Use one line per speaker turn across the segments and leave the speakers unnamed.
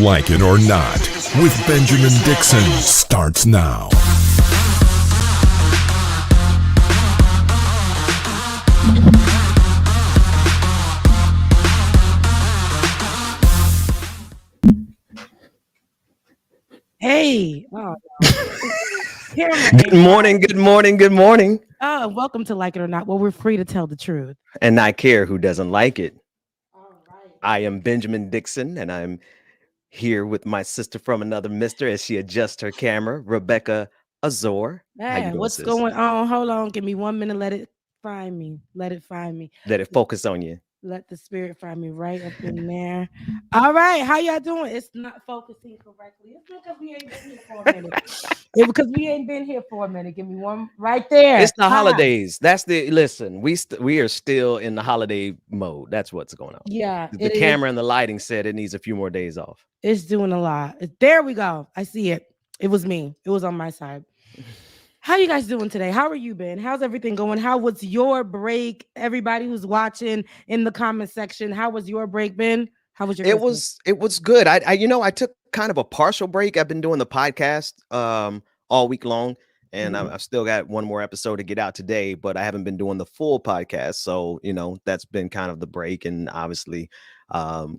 Like It or Not with Benjamin Dixon starts now.
Hey. Oh, no.
Good morning, good morning, good morning.
Welcome to Like It or Not, where we're free to tell the truth.
And not care who doesn't like it.
All right.
I am Benjamin Dixon, and I'm here with my sister from another mister as she adjusts her camera, Rebecca Azor. How you
Hey,
doing,
what's
sis?
going on? Hold on. Give me 1 minute. Let it find me. Let it find me.
Let it focus on you.
Let the spirit find me right up in there. All right. How y'all doing? It's not focusing correctly. It's because we ain't been here for a minute. Because we ain't been here for a minute. Give me one right there.
It's the holidays. That's the listen. We are still in the holiday mode. That's what's going on.
Yeah.
The camera and the lighting said it needs a few more days off.
It's doing a lot. There we go. I see it. It was me. It was on my side. How you guys doing today? How are you been? How's everything going? How was your break? Everybody who's watching in the comment section, how was your break been? How was your Christmas?
It was good. I took kind of a partial break. I've been doing the podcast all week long, and
Mhm.
I've still got one more episode to get out today, but I haven't been doing the full podcast. So, that's been kind of the break, and obviously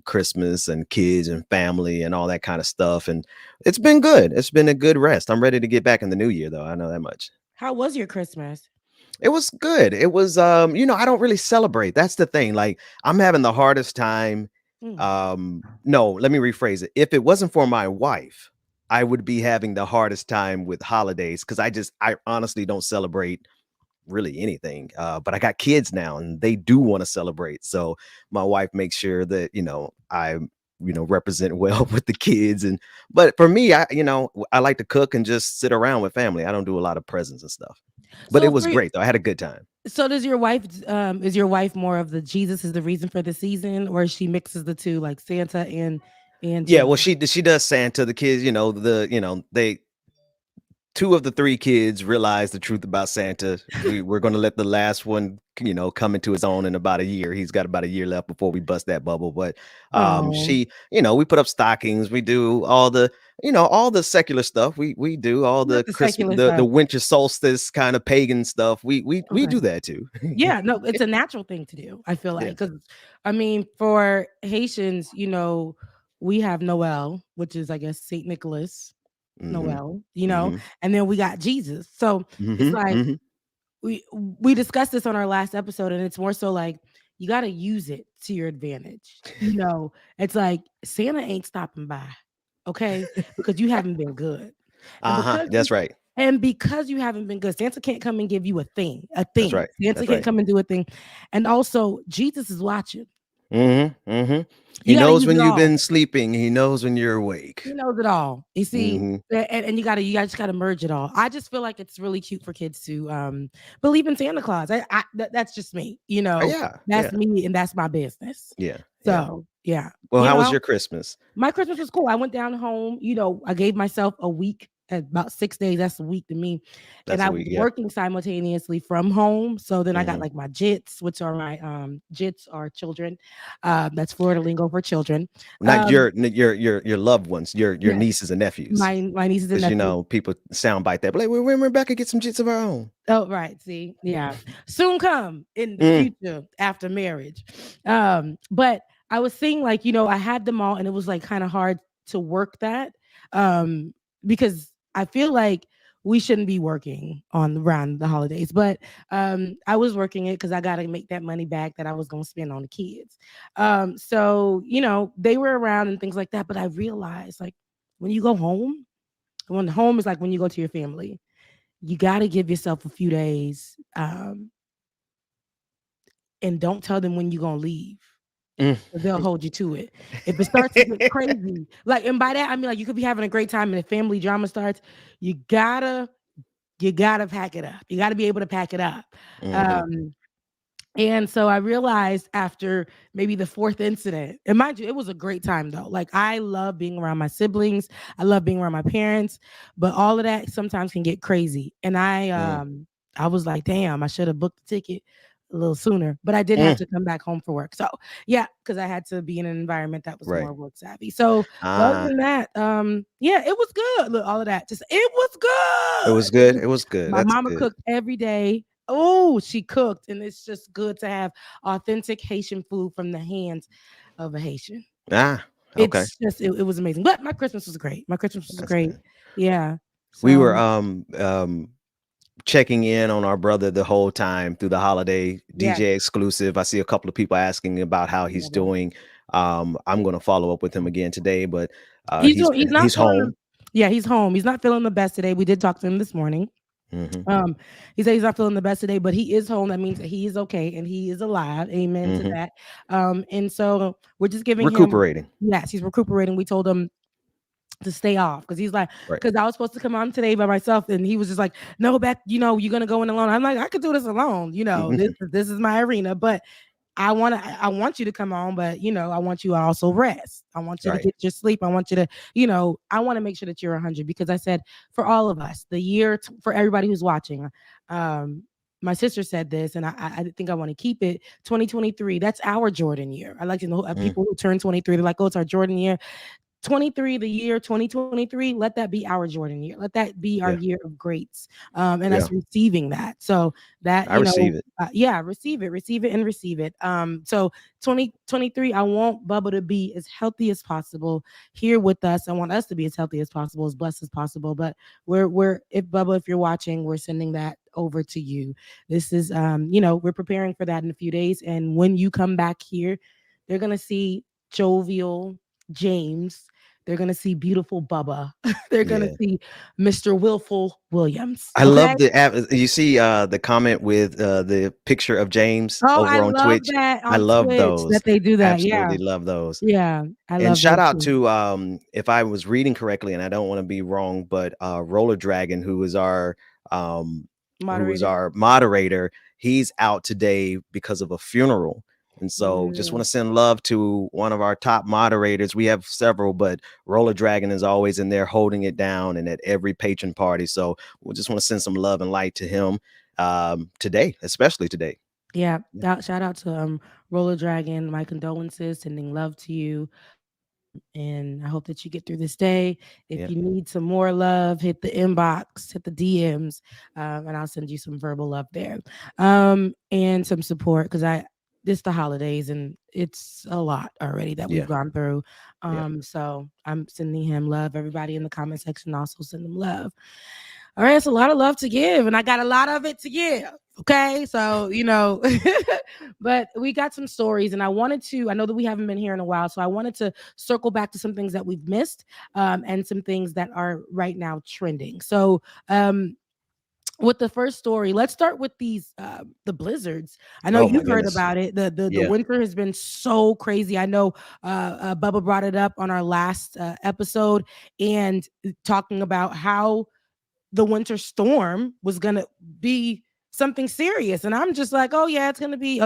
Christmas and kids and family and all that kind of stuff. And it's been good. It's been a good rest. I'm ready to get back in the new year, though. I know that much.
How was your Christmas?
It was good. It was, I don't really celebrate. That's the thing. Like, I'm having the hardest time.
Mm.
No, let me rephrase it. If it wasn't for my wife, I would be having the hardest time with holidays because I honestly don't celebrate really anything. But I got kids now and they do want to celebrate. So my wife makes sure that, I represent well with the kids. But for me, I like to cook and just sit around with family. I don't do a lot of presents and stuff. But it
So
was
for
great though. I had a good time.
so does your wife is your wife more of the Jesus is the reason for the season, or she mixes the two like Santa and
Yeah, well,
Jesus?
she does Santa. The kids, they two of the three kids realize the truth about Santa. We're going to let the last one, come into his own in about a year. He's got about a year left before we bust that bubble. But
Oh,
she, we put up stockings. We do all the secular stuff. We do all
not
the
the
Christmas,
secular
the
stuff.
winter solstice kind of pagan stuff. We
Okay.
do that too.
Yeah, no, it's a natural thing to do. I feel like
Yeah.
because I mean, for Haitians, we have Noel, which is I guess Saint Nicholas,
Hmm.
Noel,
Hmm.
and then we got Jesus. So it's
Hmm.
like
Hmm.
we discussed this on our last episode, and it's more so like you got to use it to your advantage. It's like Santa ain't stopping by, okay, because you haven't been good, and
Uh-huh. That's right.
because you haven't been good, Santa can't come and give you a thing.
That's right.
Santa
That's
can't
right.
come and do a thing, and also Jesus is watching.
Mhm, mhm. He
You got to
knows
use
when
it
you've
all.
been sleeping, he knows when you're
He
awake.
knows it all. You see,
Mhm.
and you just gotta merge it all. I just feel like it's really cute for kids to believe in Santa Claus. That's just me.
Yeah,
That's
yeah,
me, and that's my business.
yeah, yeah.
So yeah,
Well, how was your Christmas?
my Christmas was cool. I went down home. I gave myself a week. At about 6 days, that's a week to me. And
That's
I
a
was
week, yeah.
working simultaneously from home. So then I got
Mhm.
like my jits, which are my jits are children. That's Florida lingo for children.
Not
Um,
your loved ones, your
yes,
nieces and nephews,
my nieces and
because
nephews.
people soundbite that, but like, when Rebecca get some jits of her own.
Oh, right. See, yeah. Soon come in the
Mm,
future after marriage. But I was seeing like, I had them all and it was like kind of hard to work that. Um, because I feel like we shouldn't be working on around the holidays, but I was working it because I gotta make that money back that I was gonna spend on the kids. So they were around and things like that, but I realized like when you go home, when home is like when you go to your family, you got to give yourself a few days, and don't tell them when you're gonna leave.
mm.
'Cause they'll hold you to it. If it starts to get crazy, like, and by that I mean like you could be having a great time and the family drama starts, you gotta pack it up. You gotta be able to pack it up.
Mhm.
Um, And so I realized after maybe the fourth incident, and mind you, it was a great time though. Like I love being around my siblings, I love being around my parents, but all of that sometimes can get crazy. And
Mm,
I was like, damn, I should have booked the ticket a little sooner, but I did have
mm.
to come back home for work. So yeah, because I had to be in an environment that was
Right.
more work savvy. So but other
Ah,
than that, yeah, it was good. Look, all of that, just it was
it was
good.
good. It was good.
My
That's
mama
good.
cooked every day. Oh, she cooked, and it's just good to have authentic Haitian food from the hands of a Haitian.
Ah, okay.
It's just it was amazing. But my Christmas was great. My Christmas was
That's
great.
good.
Yeah.
We were
So
checking in on our brother the whole time through the holiday.
yeah,
DJ exclusive. I see a couple of people asking about how he's
love him.
doing. I'm going to follow up with him again today, but
He's not
he's
feeling
home.
yeah, he's home. He's not feeling the best today. We did talk to him this morning.
Hmm.
Um, he said he's not feeling the best today, but he is home. That means that he is okay and he is alive. Amen to
Hmm.
that. And so we're just giving him
Recuperating.
yes, he's recuperating. We told him to stay off because he's like,
Right.
because I was supposed to come on today by myself, and he was just like, no, Beth, you're gonna go in alone. I'm like, I could do this alone. This is my arena, but I want you to come on, but I want you to also rest. I want you to
Right.
get your sleep. I want you to, I want to make sure that you're 100 because I said for all of us, the year for everybody who's watching, my sister said this, and I think I want to keep it 2023. That's our Jordan year. I like to know
Mm.
people who turn 23. They're like, oh, it's our Jordan year. 23, the year 2023, let that be our Jordan year. Let that be our
Yeah.
year of greats. And
Yeah.
us receiving that. So that,
I receive it.
yeah, receive it and receive it. So 2023, I want Bubba to be as healthy as possible here with us. I want us to be as healthy as possible, as blessed as possible. But if Bubba, if you're watching, we're sending that over to you. This is, we're preparing for that in a few days. And when you come back here, they're going to see jovial James. They're going to see beautiful Bubba. They're going to
Yeah.
see Mr. Willful Williams.
I
Okay.
love you see the comment with the picture of James
Oh, I
over on
love
Twitch.
that
I
on
love
Twitch
those.
that they do that. Yeah.
Absolutely love those.
Yeah. I
And
love
shout
those
out
too.
to if I was reading correctly, and I don't want to be wrong, but Roller Dragon, who is
Moderator.
our moderator, he's out today because of a funeral. And so just want
Mm,
to send love to one of our top moderators. We have several, but Roller Dragon is always in there holding it down and at every patron party. So we just want to send some love and light to him today, especially today.
yeah.
Yeah.
Shout out to Roller Dragon. My condolences, sending love to you. And I hope that you get through this day. If
Yeah.
you need some more love, hit the inbox, hit the DMs, and I'll send you some verbal love there, and some support because this the holidays and it's a lot already that we've
Yeah.
gone through.
Yeah.
So I'm sending him love. Everybody in the comment section also send him love. All right, it's a lot of love to give, and I got a lot of it to give. Okay, so but we got some stories, and I know that we haven't been here in a while, so I wanted to circle back to some things that we've missed, and some things that are right now trending. So, with the first story, let's start with the blizzards. I know
Oh my
you've heard
goodness.
about it. The
Yeah.
winter has been so crazy. I know Bubba brought it up on our last episode and talking about how the winter storm was going to be something serious. And I'm just like, oh, yeah, it's going to be,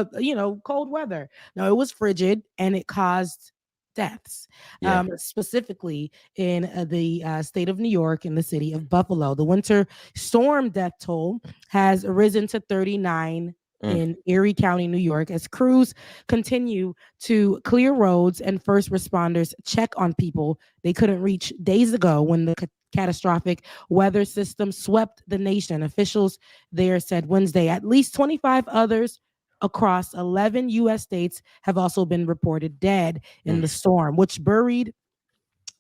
cold weather. No, it was frigid and it caused deaths,
Yeah.
specifically in the state of New York and the city of Buffalo. The winter storm death toll has risen to 39
Mm.
in Erie County, New York, as crews continue to clear roads and first responders check on people they couldn't reach days ago when the catastrophic weather system swept the nation. Officials there said Wednesday at least 25 others across 11 U.S. states have also been reported dead in
Mm.
the storm, which buried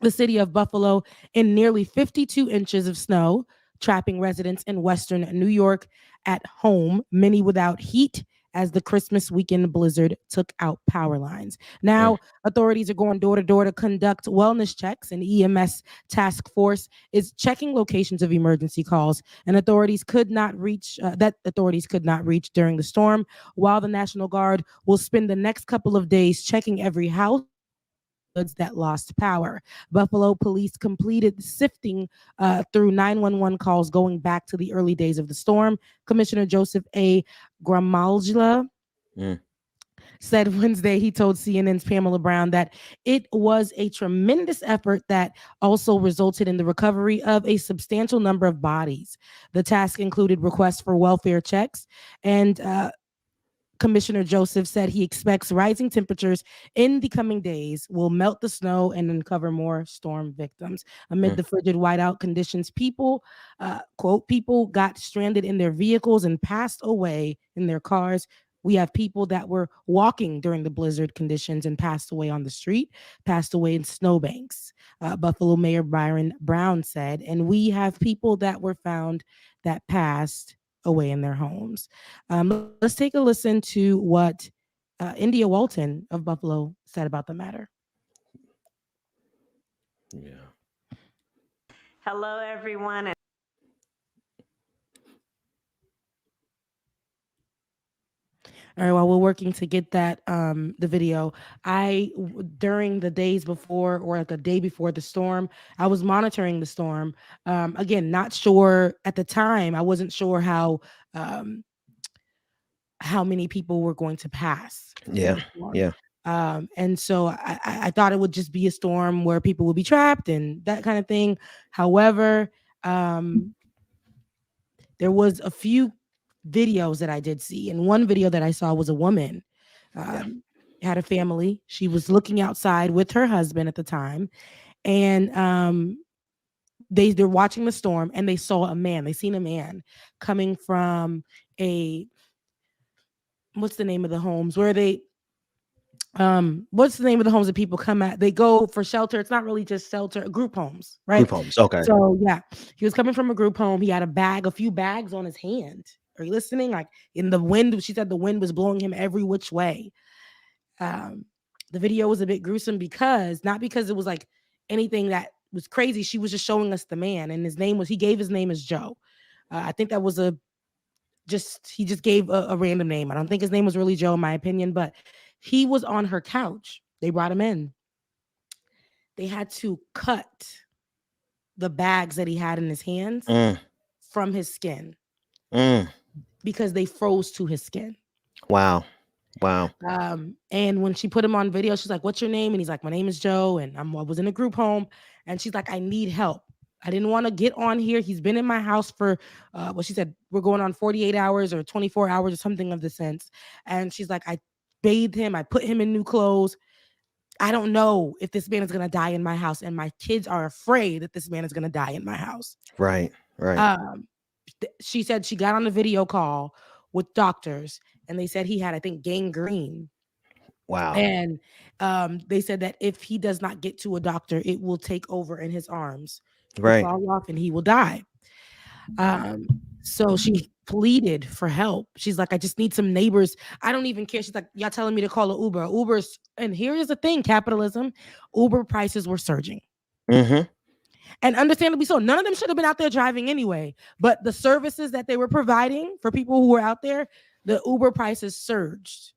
the city of Buffalo in nearly 52 inches of snow, trapping residents in western New York at home, many without heat, as the Christmas weekend blizzard took out power lines.
Mm.
Now, authorities are going door to door to conduct wellness checks. An EMS task force is checking locations of emergency calls, and authorities could not reach during the storm. While the National Guard will spend the next couple of days checking every house that lost power. Buffalo police completed sifting through 911 calls going back to the early days of the storm. Commissioner Joseph A. Gramaglia
Mm.
said Wednesday, he told CNN's Pamela Brown that it was a tremendous effort that also resulted in the recovery of a substantial number of bodies. The task included requests for welfare checks and Commissioner Joseph said he expects rising temperatures in the coming days will melt the snow and uncover more storm victims. Amid
Mm.
the frigid whiteout conditions, people got stranded in their vehicles and passed away in their cars. We have people that were walking during the blizzard conditions and passed away on the street, passed away in snowbanks. Buffalo Mayor Byron Brown said, and we have people that were found that passed away in their homes. Let's take a listen to what India Walton of Buffalo said about the matter.
Yeah.
Hello, everyone.
All right, while we're working to get that the video, during the days before or like a day before the storm, I was monitoring the storm. Again, not sure at the time. I wasn't sure um, how many people were going to pass in
Yeah.
the storm.
Yeah.
And so I thought it would just be a storm where people would be trapped and that kind of thing. However, there was a few videos that I did see, and one video that I saw was a woman
Yeah.
had a family. She was looking outside with her husband at the time, and they're watching the storm, and they saw a man. They seen a man coming from what's the name of the homes where they what's the name of the homes that people come at? They go for shelter. It's not really just shelter, group homes, right?
Group homes. Okay.
So yeah, he was coming from a group home. He had a few bags on his hand. Are you listening? Like in the wind, she said the wind was blowing him every which way. The video was a bit gruesome not because it was like anything that was crazy. She was just showing us the man, and he gave his name as Joe. I think that was he just gave a random name. I don't think his name was really Joe, in my opinion, but he was on her couch. They brought him in. They had to cut the bags that he had in his hands from his skin because they froze to his skin.
Wow.
And when she put him on video, she's like, "What's your name?" And he's like, "My name is Joe, and I was in a group home." And she's like, "I need help. I didn't want to get on here. He's been in my house for she said we're going on 48 hours or 24 hours or something of the sense." And she's like, "I bathed him. I put him in new clothes. I don't know if this man is going to die in my house. And my kids are afraid that this man is going to die in my house."
Right.
She said she got on a video call with doctors, and they said he had, I think, gangrene.
Wow.
And they said that if he does not get to a doctor, it will take over in his arms.
Right.
Fall off and he will die. So she pleaded for help. She's like, "I just need some neighbors. I don't even care." She's like, "Y'all telling me to call an Uber. Uber's," and here is the thing, capitalism, Uber prices were surging. And understandably so. None of them should have been out there driving anyway. But the services that they were providing for people who were out there, the Uber prices surged.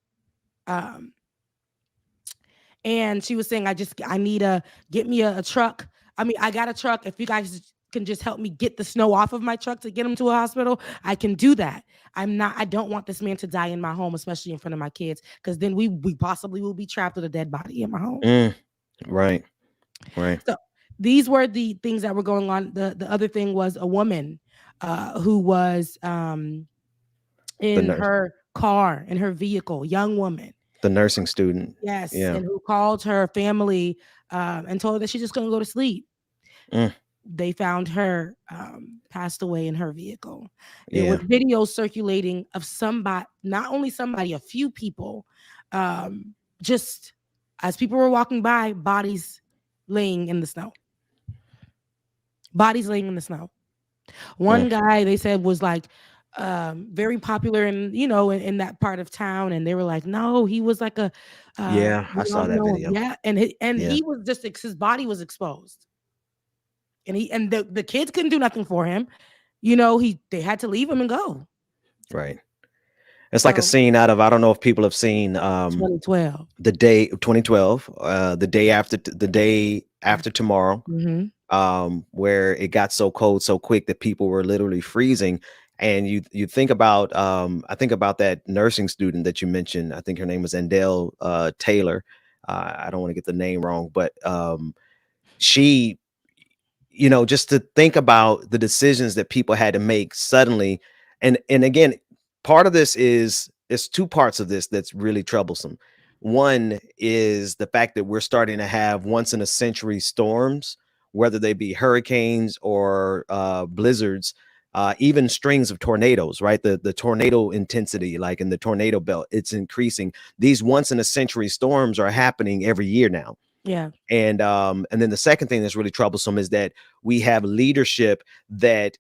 And she was saying, I need get me a truck. I mean, I got a truck. If you guys can just help me get the snow off of my truck to get him to a hospital, I can do that. I don't want this man to die in my home, especially in front of my kids, because then we possibly will be trapped with a dead body in my home.
Right.
So these were the things that were going on. The other thing was a woman who was in her car, in her vehicle, young woman.
The nursing student.
Yes. Yeah. And who called her family and told her that she's just going to go to sleep. They found her passed away in her vehicle. There were videos circulating of somebody, not only somebody, a few people, just as people were walking by, bodies laying in the snow. One guy, they said, was like very popular in that part of town, and they were like, "No, he was like a
I saw that video.
Yeah, and he was just, his body was exposed, and the kids couldn't do nothing for him. They had to leave him and go.
Right. It's like a scene out of, I don't know if people have seen
2012.
The day after tomorrow. Where it got so cold so quick that people were literally freezing. And you think about I think about that nursing student that you mentioned. I think her name was Endell Taylor. I don't want to get the name wrong, but she, just to think about the decisions that people had to make suddenly. And again, part of this is two parts of this that's really troublesome. One is the fact that we're starting to have once in a century storms, whether they be hurricanes or blizzards, even strings of tornadoes, right? The tornado intensity, like in the tornado belt, it's increasing. These once in a century storms are happening every year now.
Yeah.
And then the second thing that's really troublesome is that we have leadership that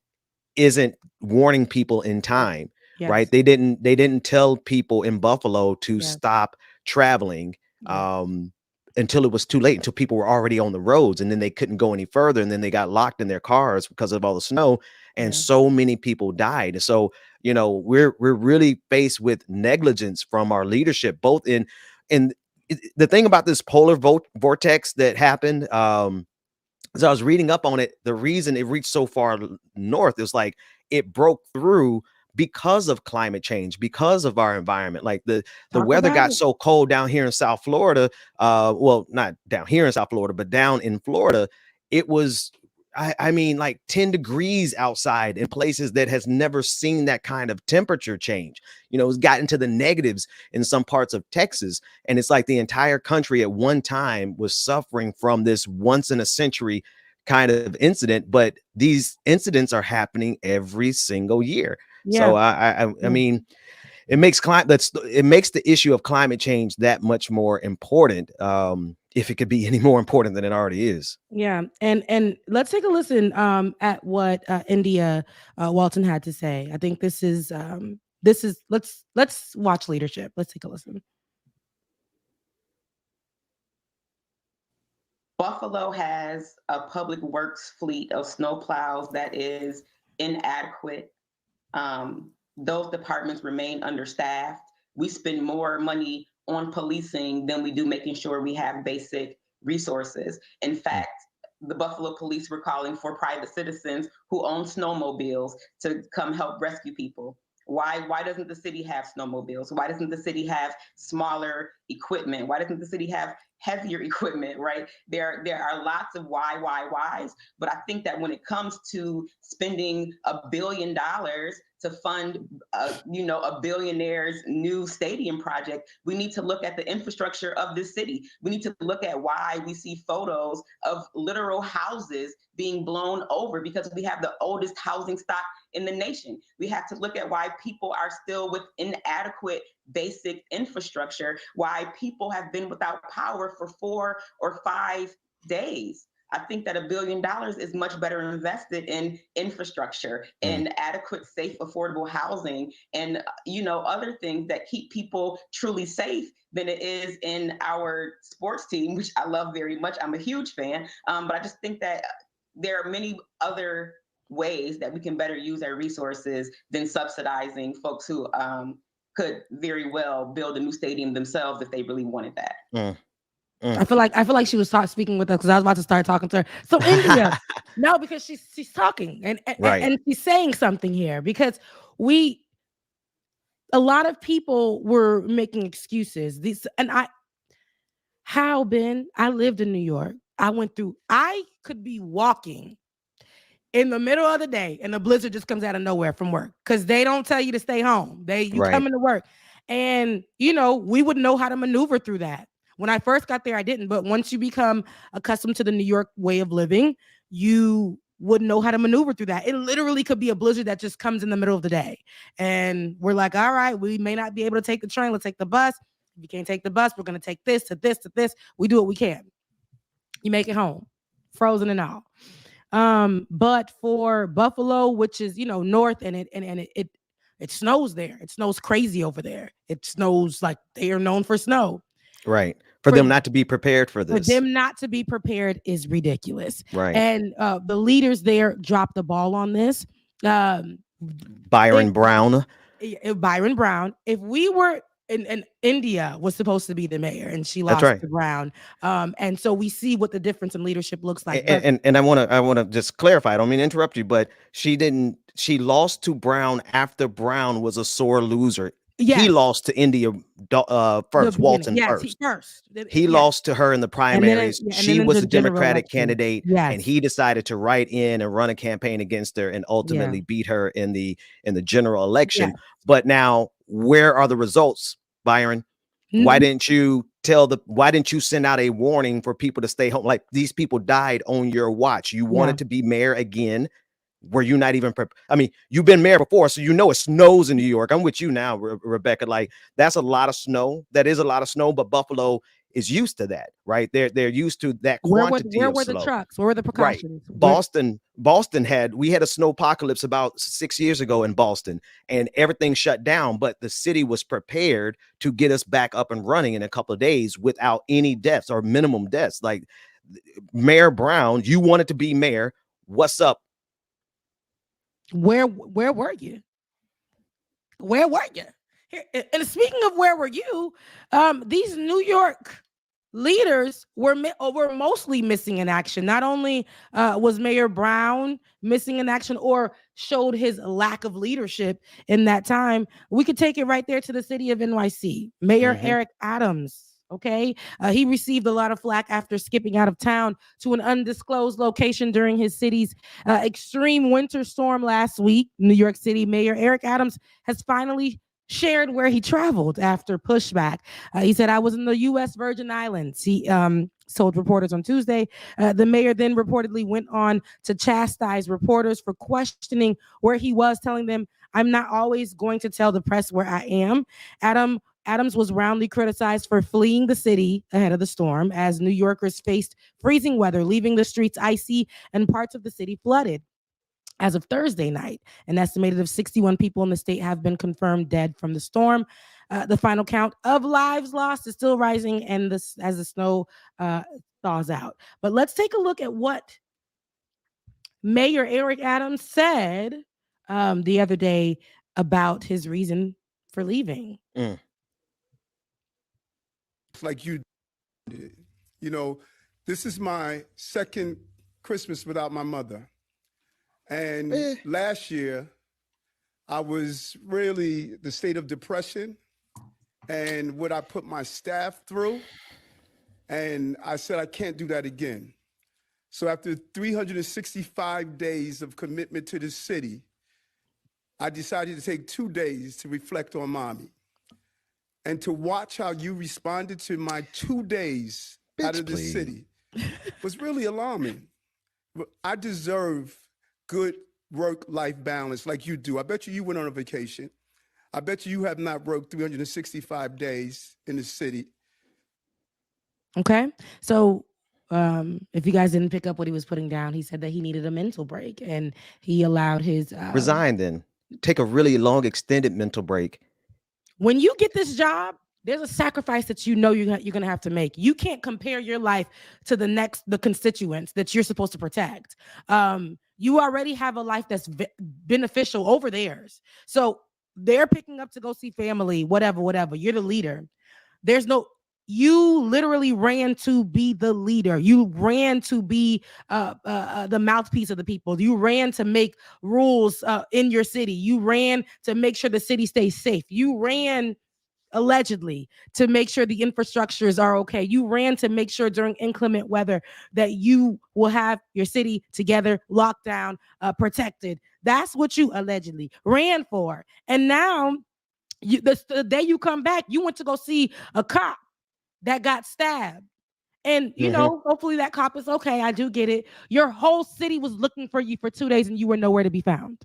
isn't warning people in time. Yes. Right? They didn't tell people in Buffalo to stop traveling until it was too late, until people were already on the roads, and then they couldn't go any further, and then they got locked in their cars because of all the snow, and so many people died. So we're really faced with negligence from our leadership, both in the thing about this polar vortex that happened. As I was reading up on it, the reason it reached so far north is like it broke through because of climate change, because of our environment. Like the weather got so cold down here in South Florida. Well, not down here in South Florida, but down in Florida, it was I mean, like 10 degrees outside in places that has never seen that kind of temperature change. It's gotten to the negatives in some parts of Texas. And it's like the entire country at one time was suffering from this once in a century kind of incident. But these incidents are happening every single year.
Yeah.
So I mean, it makes the issue of climate change that much more important. If it could be any more important than it already is.
Yeah, and let's take a listen at what India Walton had to say. I think this is let's watch leadership. Let's take a listen.
Buffalo has a public works fleet of snowplows that is inadequate. Those departments remain understaffed. We spend more money on policing than we do making sure we have basic resources. In fact, the Buffalo police were calling for private citizens who own snowmobiles to come help rescue people. Why doesn't the city have snowmobiles? Why doesn't the city have smaller equipment? Why doesn't the city have heavier equipment, right? There are lots of whys, but I think that when it comes to spending $1 billion to fund, a billionaire's new stadium project, we need to look at the infrastructure of this city. We need to look at why we see photos of literal houses being blown over because we have the oldest housing stock in the nation. We have to look at why people are still with inadequate basic infrastructure, why people have been without power for 4 or 5 days. I think that $1 billion is much better invested in infrastructure and adequate, safe, affordable housing and, other things that keep people truly safe than it is in our sports team, which I love very much. I'm a huge fan. But I just think that there are many other ways that we can better use our resources than subsidizing folks who could very well build a new stadium themselves if they really wanted that.
I feel like she was speaking with us because I was about to start talking to her. So India, no, because she's talking and she's saying something here because a lot of people were making excuses. I lived in New York. I could be walking in the middle of the day and a blizzard just comes out of nowhere from work because they don't tell you to stay home. You come into work and, we would know how to maneuver through that. When I first got there, I didn't. But once you become accustomed to the New York way of living, you would know how to maneuver through that. It literally could be a blizzard that just comes in the middle of the day. And we're like, all right, we may not be able to take the train. Let's take the bus. If you can't take the bus, we're going to take this to this to this. We do what we can. You make it home, frozen and all. But for Buffalo, which is, north and it snows there. It snows crazy over there. It snows like they are known for snow.
Right. For them not to be prepared for this.
For them not to be prepared is ridiculous.
Right.
And the leaders there dropped the ball on this.
Byron Brown.
If we were in India was supposed to be the mayor and she lost to Brown. And so we see what the difference in leadership looks like.
And I want to just clarify. I don't mean to interrupt you, but she lost to Brown after Brown was a sore loser. Yes. He lost to India first, Walton first. He lost to her in the primaries. She was a Democratic candidate, and he decided to write in and run a campaign against her and ultimately beat her in the general election. Yes. But now, where are the results, Byron? Mm-hmm. Why didn't you send out a warning for people to stay home? Like these people died on your watch. You wanted to be mayor again. Were you not even I mean, you've been mayor before, so it snows in New York. I'm with you now, Rebecca. Like that's a lot of snow. That is a lot of snow, but Buffalo is used to that, right? They're used to that quantity.
Where were the trucks? Where were the precautions?
Right. Boston we had a snowpocalypse about 6 years ago in Boston, and everything shut down. But the city was prepared to get us back up and running in a couple of days without any deaths or minimum deaths. Like Mayor Brown, you wanted to be mayor. What's up?
Where were you? Where were you? Here, and speaking of where were you, these New York leaders were mostly missing in action. Not only was Mayor Brown missing in action or showed his lack of leadership in that time, we could take it right there to the city of NYC. Mayor Eric Adams Okay. He received a lot of flack after skipping out of town to an undisclosed location during his city's extreme winter storm last week. New York City Mayor Eric Adams has finally shared where he traveled after pushback. He said, I was in the U.S. Virgin Islands. He told reporters on Tuesday. The mayor then reportedly went on to chastise reporters for questioning where he was, telling them, I'm not always going to tell the press where I am. Adams was roundly criticized for fleeing the city ahead of the storm as New Yorkers faced freezing weather, leaving the streets icy and parts of the city flooded. As of Thursday night, an estimated of 61 people in the state have been confirmed dead from the storm. The final count of lives lost is still rising, and as the snow thaws out. But let's take a look at what Mayor Eric Adams said the other day about his reason for leaving.
Like you did. You know, this is my second Christmas without my mother. And last year, I was really the state of depression and what I put my staff through. And I said, I can't do that again. So after 365 days of commitment to the city, I decided to take 2 days to reflect on Mommy. And to watch how you responded to my 2 days out of the city was really alarming. I deserve good work-life balance like you do. I bet you went on a vacation. I bet you have not worked 365 days in the city.
Okay. So if you guys didn't pick up what he was putting down, he said that he needed a mental break and he allowed his...
Resign then. Take a really long, extended mental break.
When you get this job, there's a sacrifice that you know you're going to have to make. You can't compare your life to the constituents that you're supposed to protect. You already have a life that's beneficial over theirs. So they're picking up to go see family, whatever. You're the leader. You literally ran to be the leader. You ran to be the mouthpiece of the people. You ran to make rules in your city. You ran to make sure the city stays safe. You ran allegedly to make sure the infrastructures are okay. You ran to make sure during inclement weather that you will have your city together, locked down, protected. That's what you allegedly ran for. And now, the day you come back, you went to go see a cop that got stabbed. And, you know, hopefully that cop is okay. I do get it. Your whole city was looking for you for 2 days and you were nowhere to be found.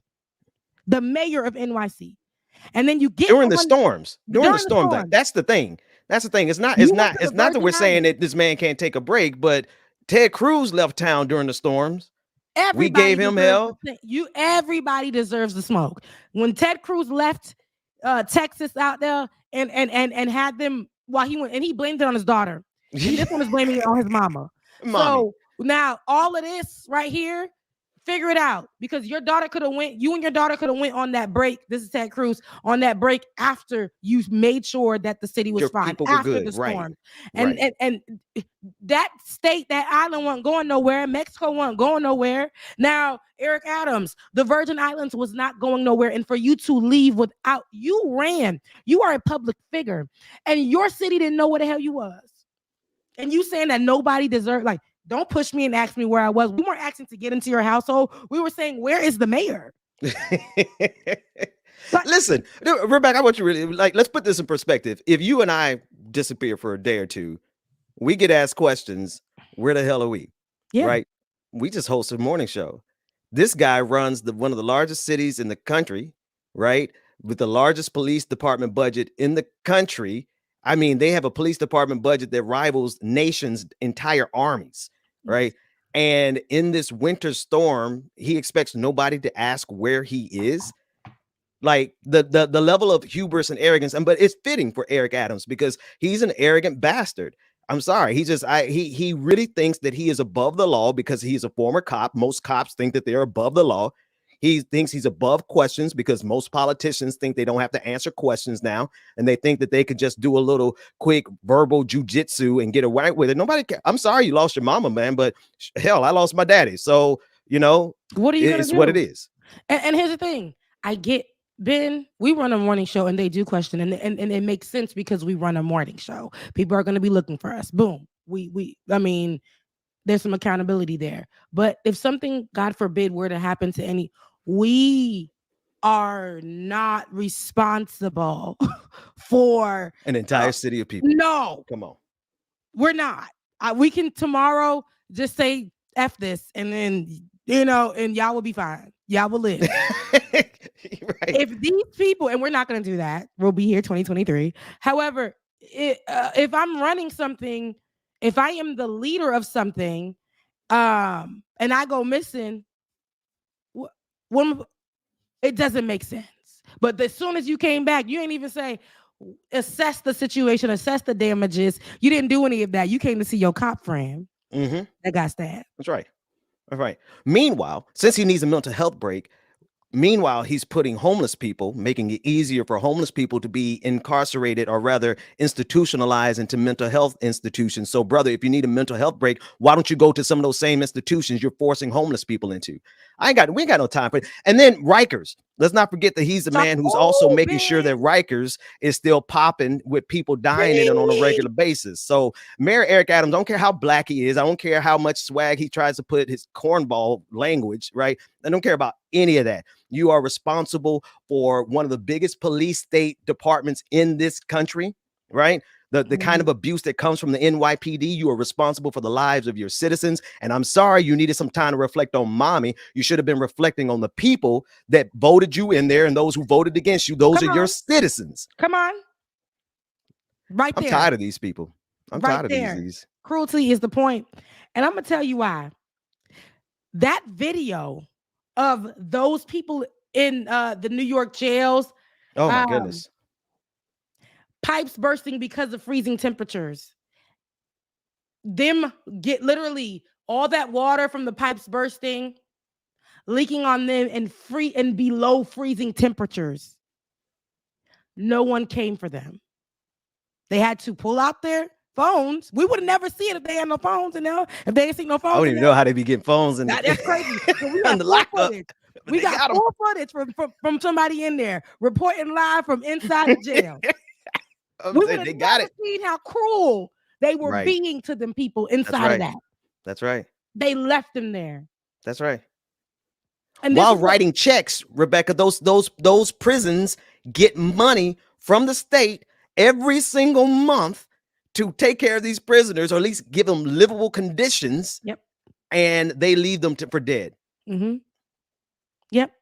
The mayor of NYC. And then you get
during the storms. That's the thing. That's the thing. It's not that we're saying that this man can't take a break, but Ted Cruz left town during the storms. We gave him hell.
Everybody deserves the smoke. When Ted Cruz left Texas out there and had them while he went, and he blamed it on his daughter. And this one is blaming it on his mama. So now all of this right here, figure it out, because you and your daughter could have went on that break. This is Ted Cruz on that break after you made sure that the city was fine after the storm. And that state, that island wasn't going nowhere. Mexico wasn't going nowhere. Now, Eric Adams, the Virgin Islands was not going nowhere. And for you to leave without, you ran. You are a public figure. And your city didn't know where the hell you was. And you saying that nobody deserved, like, don't push me and ask me where I was. We weren't asking to get into your household. We were saying, where is the mayor?
Listen, Rebecca, I want you really, let's put this in perspective. If you and I disappear for a day or two, we get asked questions. Where the hell are we? Yeah. Right? We just host a morning show. This guy runs one of the largest cities in the country, right? With the largest police department budget in the country. I mean, they have a police department budget that rivals nations' entire armies, right? And in this winter storm, he expects nobody to ask where he is. Like the level of hubris and arrogance, but it's fitting for Eric Adams because he's an arrogant bastard. I'm sorry. He really thinks that he is above the law because he's a former cop. Most cops think that they're above the law. He thinks he's above questions because most politicians think they don't have to answer questions now. And they think that they could just do a little quick verbal jujitsu and get away with it. I'm sorry you lost your mama, man, but hell, I lost my daddy. So, you know,
what are you gonna do?
What it is.
And here's the thing. I get Ben, we run a morning show and they do question, and it makes sense because we run a morning show. People are going to be looking for us. Boom. I mean, there's some accountability there. But if something, God forbid, were to happen to any, we are not responsible for
An entire city of people.
No,
Come on.
we're not. We can tomorrow just say F this, and then, and y'all will be fine. Y'all will live.
Right.
If these people, and we're not going to do that, we'll be here 2023. However, if I'm running something, if I am the leader of something, and I go missing, when it doesn't make sense. But as soon as you came back, you ain't even say, assess the situation, assess the damages. You didn't do any of that. You came to see your cop friend that got stabbed.
That's right. All right. Meanwhile, since he needs a mental health break, he's putting homeless people, making it easier for homeless people to be incarcerated, or rather institutionalized into mental health institutions. So, brother, if you need a mental health break, why don't you go to some of those same institutions you're forcing homeless people into? We ain't got no time for it. And then Rikers. Let's not forget that he's the man who's also making sure that Rikers is still popping with people dying in it on a regular basis. So Mayor Eric Adams, I don't care how black he is. I don't care how much swag he tries to put his cornball language, right? I don't care about any of that. You are responsible for one of the biggest police state departments in this country, right? The kind of abuse that comes from the NYPD. You are responsible for the lives of your citizens. And I'm sorry you needed some time to reflect on mommy. You should have been reflecting on the people that voted you in there and those who voted against you. Those are your citizens.
Come on. Right there.
I'm tired of these people. I'm tired of these.
Cruelty is the point. And I'm going to tell you why. That video of those people in the New York jails.
Oh, my goodness.
Pipes bursting because of freezing temperatures. Them get literally all that water from the pipes bursting, leaking on them and below freezing temperatures. No one came for them. They had to pull out their phones. We would have never seen it if they had no phones in there. If they ain't seen no phones,
I don't even know how they be getting phones in
that's crazy. So we got
the lockup.
We got full footage from somebody in there reporting live from inside the jail. We would have never seen how cruel they were being to them people inside of that.
That's right.
They left them there.
That's right.
And
while writing checks, Rebecca, those prisons get money from the state every single month to take care of these prisoners, or at least give them livable conditions.
Yep.
And they leave them for dead.
Mm-hmm. Yep.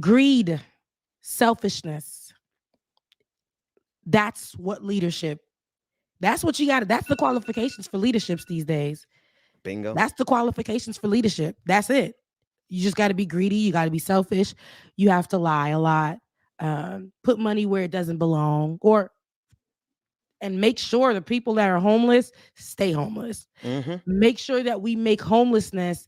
Greed, selfishness. That's what leadership. That's what you got. That's the qualifications for leaderships these days.
Bingo.
That's the qualifications for leadership. That's it. You just got to be greedy. You got to be selfish. You have to lie a lot. Put money where it doesn't belong, and make sure the people that are homeless stay homeless. Make sure that we make homelessness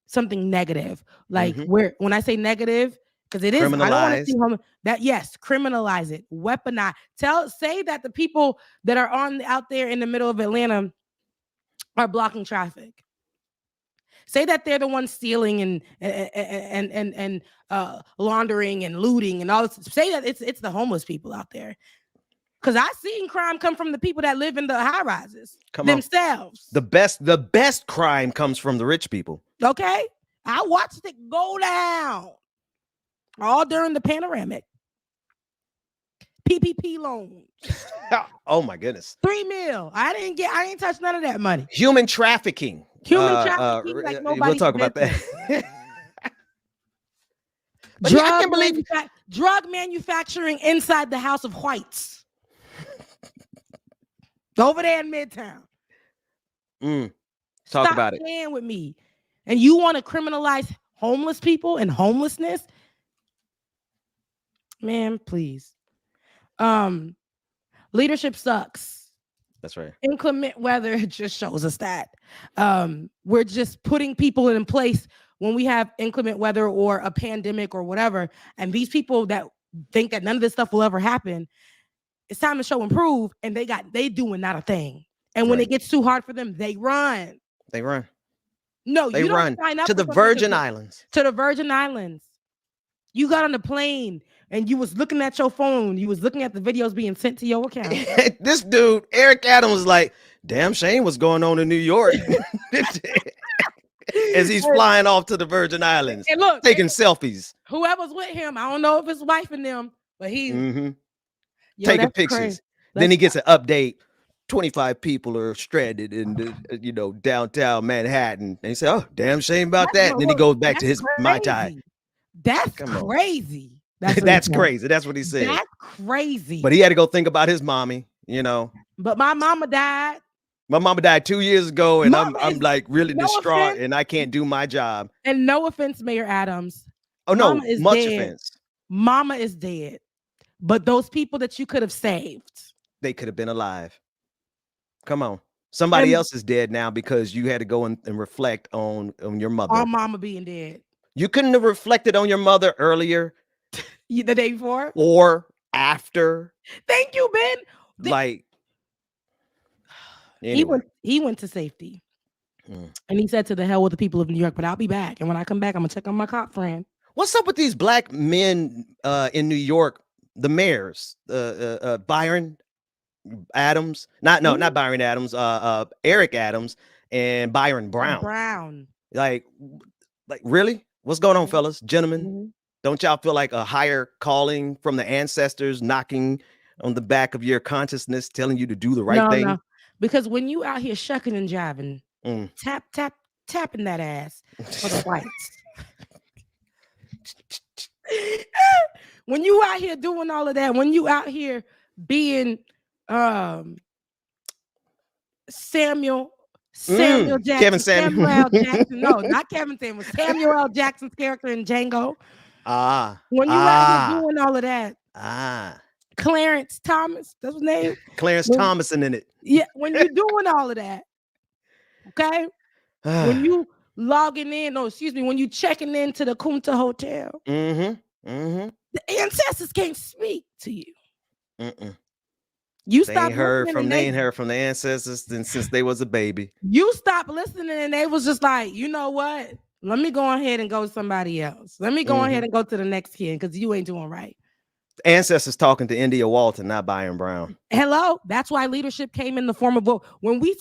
something negative. Like when I say negative, because it is, I don't want to see homeless. Criminalize it, weaponize. Say that the people that are out there in the middle of Atlanta are blocking traffic. Say that they're the ones stealing and laundering and looting and all this. Say that it's the homeless people out there. Because I've seen crime come from the people that live in the high rises themselves.
The best crime comes from the rich people.
Okay, I watched it go down all during the panoramic. PPP loans.
Oh my goodness.
$3 million. I ain't touched none of that money.
Human trafficking.
Like
we'll talk about that.
Drug manufacturing inside the House of Whites. Over there in Midtown.
Talk about it.
Stop playing with me. And you want to criminalize homeless people and homelessness? Man, please. Leadership sucks.
That's right.
Inclement weather just shows us that. We're just putting people in place when we have inclement weather or a pandemic or whatever. And these people that think that none of this stuff will ever happen, it's time to show and prove. And they doing not a thing. And when it gets too hard for them, they run.
They run.
No,
they
you don't
run
sign up
to the Virgin Islands.
To the Virgin Islands. You got on the plane and you was looking at your phone. You was looking at the videos being sent to your account.
This dude, Eric Adams, was like, damn shame what's going on in New York. As he's flying off to the Virgin Islands,
and look,
taking selfies.
Whoever's with him, I don't know if it's wife and them, but he's
taking pictures. Then he gets an update. 25 people are stranded in the, downtown Manhattan. And he said, oh, damn shame about that. And then he goes back to his Mai Tai.
That's crazy.
That's crazy. That's what he said.
That's crazy.
But he had to go think about his mommy,
But my mama died.
My mama died 2 years ago, and I'm like really distraught,
offense,
and I can't do my job.
And no offense, Mayor Adams.
Oh no, much
dead.
offense.
Mama is dead. But those people that you could have saved,
they could have been alive. Come on. Somebody else is dead now because you had to go and reflect on your mother.
Our mama being dead.
You couldn't have reflected on your mother earlier.
The day before?
Or after.
Thank you, Ben.
Anyway.
He went to safety. And he said to the hell with the people of New York, but I'll be back. And when I come back, I'm going to check on my cop friend.
What's up with these black men in New York, the mayors, Byron Adams, not Byron Adams, Eric Adams and Byron Brown. Like really? What's going on, fellas, gentlemen? Don't y'all feel like a higher calling from the ancestors knocking on the back of your consciousness, telling you to do the right thing? No.
Because when you out here shucking and jiving, tapping that ass for the whites. When you out here doing all of that, when you out here being Samuel Jackson,
Kevin Samuel
L. Jackson. No, not Kevin Samuel. Samuel L. Jackson's character in Django. When you out here doing all of that. Clarence Thomas, that's his name.
Clarence Thomason in it.
Yeah, when you're doing all of that, okay. When you logging in, when you checking into the Kunta Hotel, the ancestors can't speak to you. You
ain't heard from the ancestors since they was a baby.
You stopped listening, and they was just like, you know what? Let me go ahead and go to somebody else. Let me go ahead and go to the next kid because you ain't doing right.
Ancestors talking to India Walton, not Byron Brown.
Hello, that's why leadership came in the form of vote. When we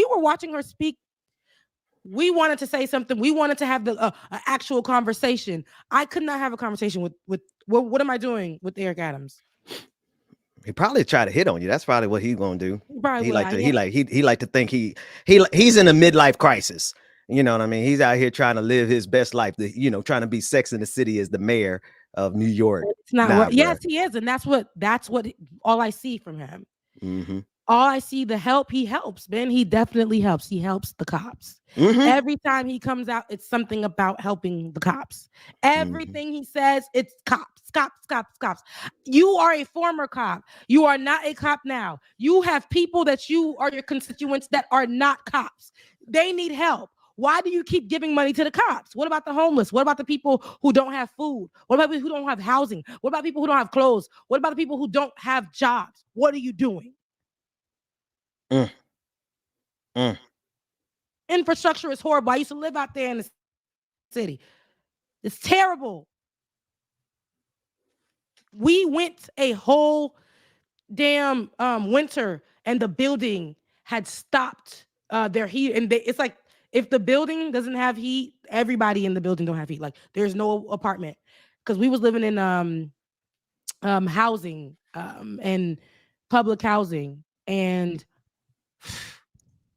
were watching her speak, we wanted to say something. We wanted to have the actual conversation. I could not have a conversation with what am I doing with Eric Adams?
He probably tried to hit on you. That's probably what he's gonna do. He like to think he's in a midlife crisis. You know what I mean? He's out here trying to live his best life. Trying to be Sex in the City as the mayor of New York.
It's not. Yes, he is, and that's what all I see from him. All I see, the help he helps, Ben. He definitely helps. He helps the cops. Every time he comes out, it's something about helping the cops. Everything he says, it's cops. You are a former cop. You are not a cop now. You have people that you are your constituents that are not cops. They need help. Why do you keep giving money to the cops? What about the homeless? What about the people who don't have food? What about people who don't have housing? What about people who don't have clothes? What about the people who don't have jobs? What are you doing? Infrastructure is horrible. I used to live out there in the city. It's terrible. We went a whole damn winter and the building had stopped their heat. And it's like, if the building doesn't have heat, everybody in the building don't have heat. Like there's no apartment because we was living in housing and public housing. And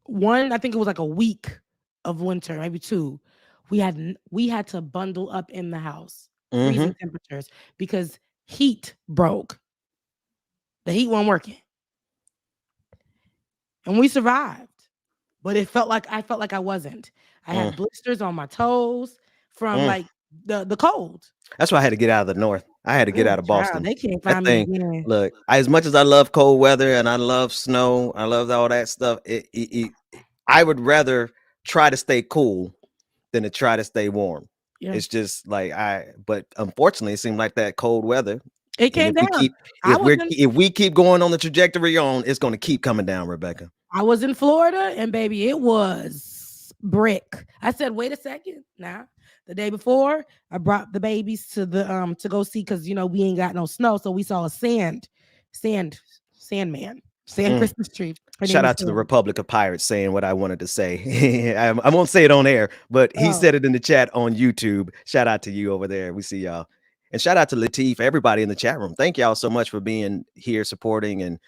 I think it was like a week of winter, maybe 2. We had to bundle up in the house, freezing temperatures because heat broke. The heat wasn't working. And we survived. But I felt like I wasn't. I had blisters on my toes from like the cold. That's
why I had to get out of the north. I had to get out of Boston.
They can't find me again.
Look, as much as I love cold weather and I love snow, I love all that stuff. I would rather try to stay cool than to try to stay warm. Yeah. It's just like but unfortunately, it seemed like that cold weather.
It came down.
If we keep going on the trajectory it's going to keep coming down, Rebecca.
I was in Florida, and baby, it was brick. I said, wait a second. Now, the day before, I brought the babies to the to go see because we ain't got no snow, so we saw a sandman, sand
Mm.
Christmas tree. Her name
Shout
is
out to the
Sand.
Republic of Pirates saying what I wanted to say. I won't say it on air, but he
Oh,
said it in the chat on YouTube. Shout out to you over there. We see y'all. And shout out to Latif, everybody in the chat room. Thank y'all so much for being here, supporting and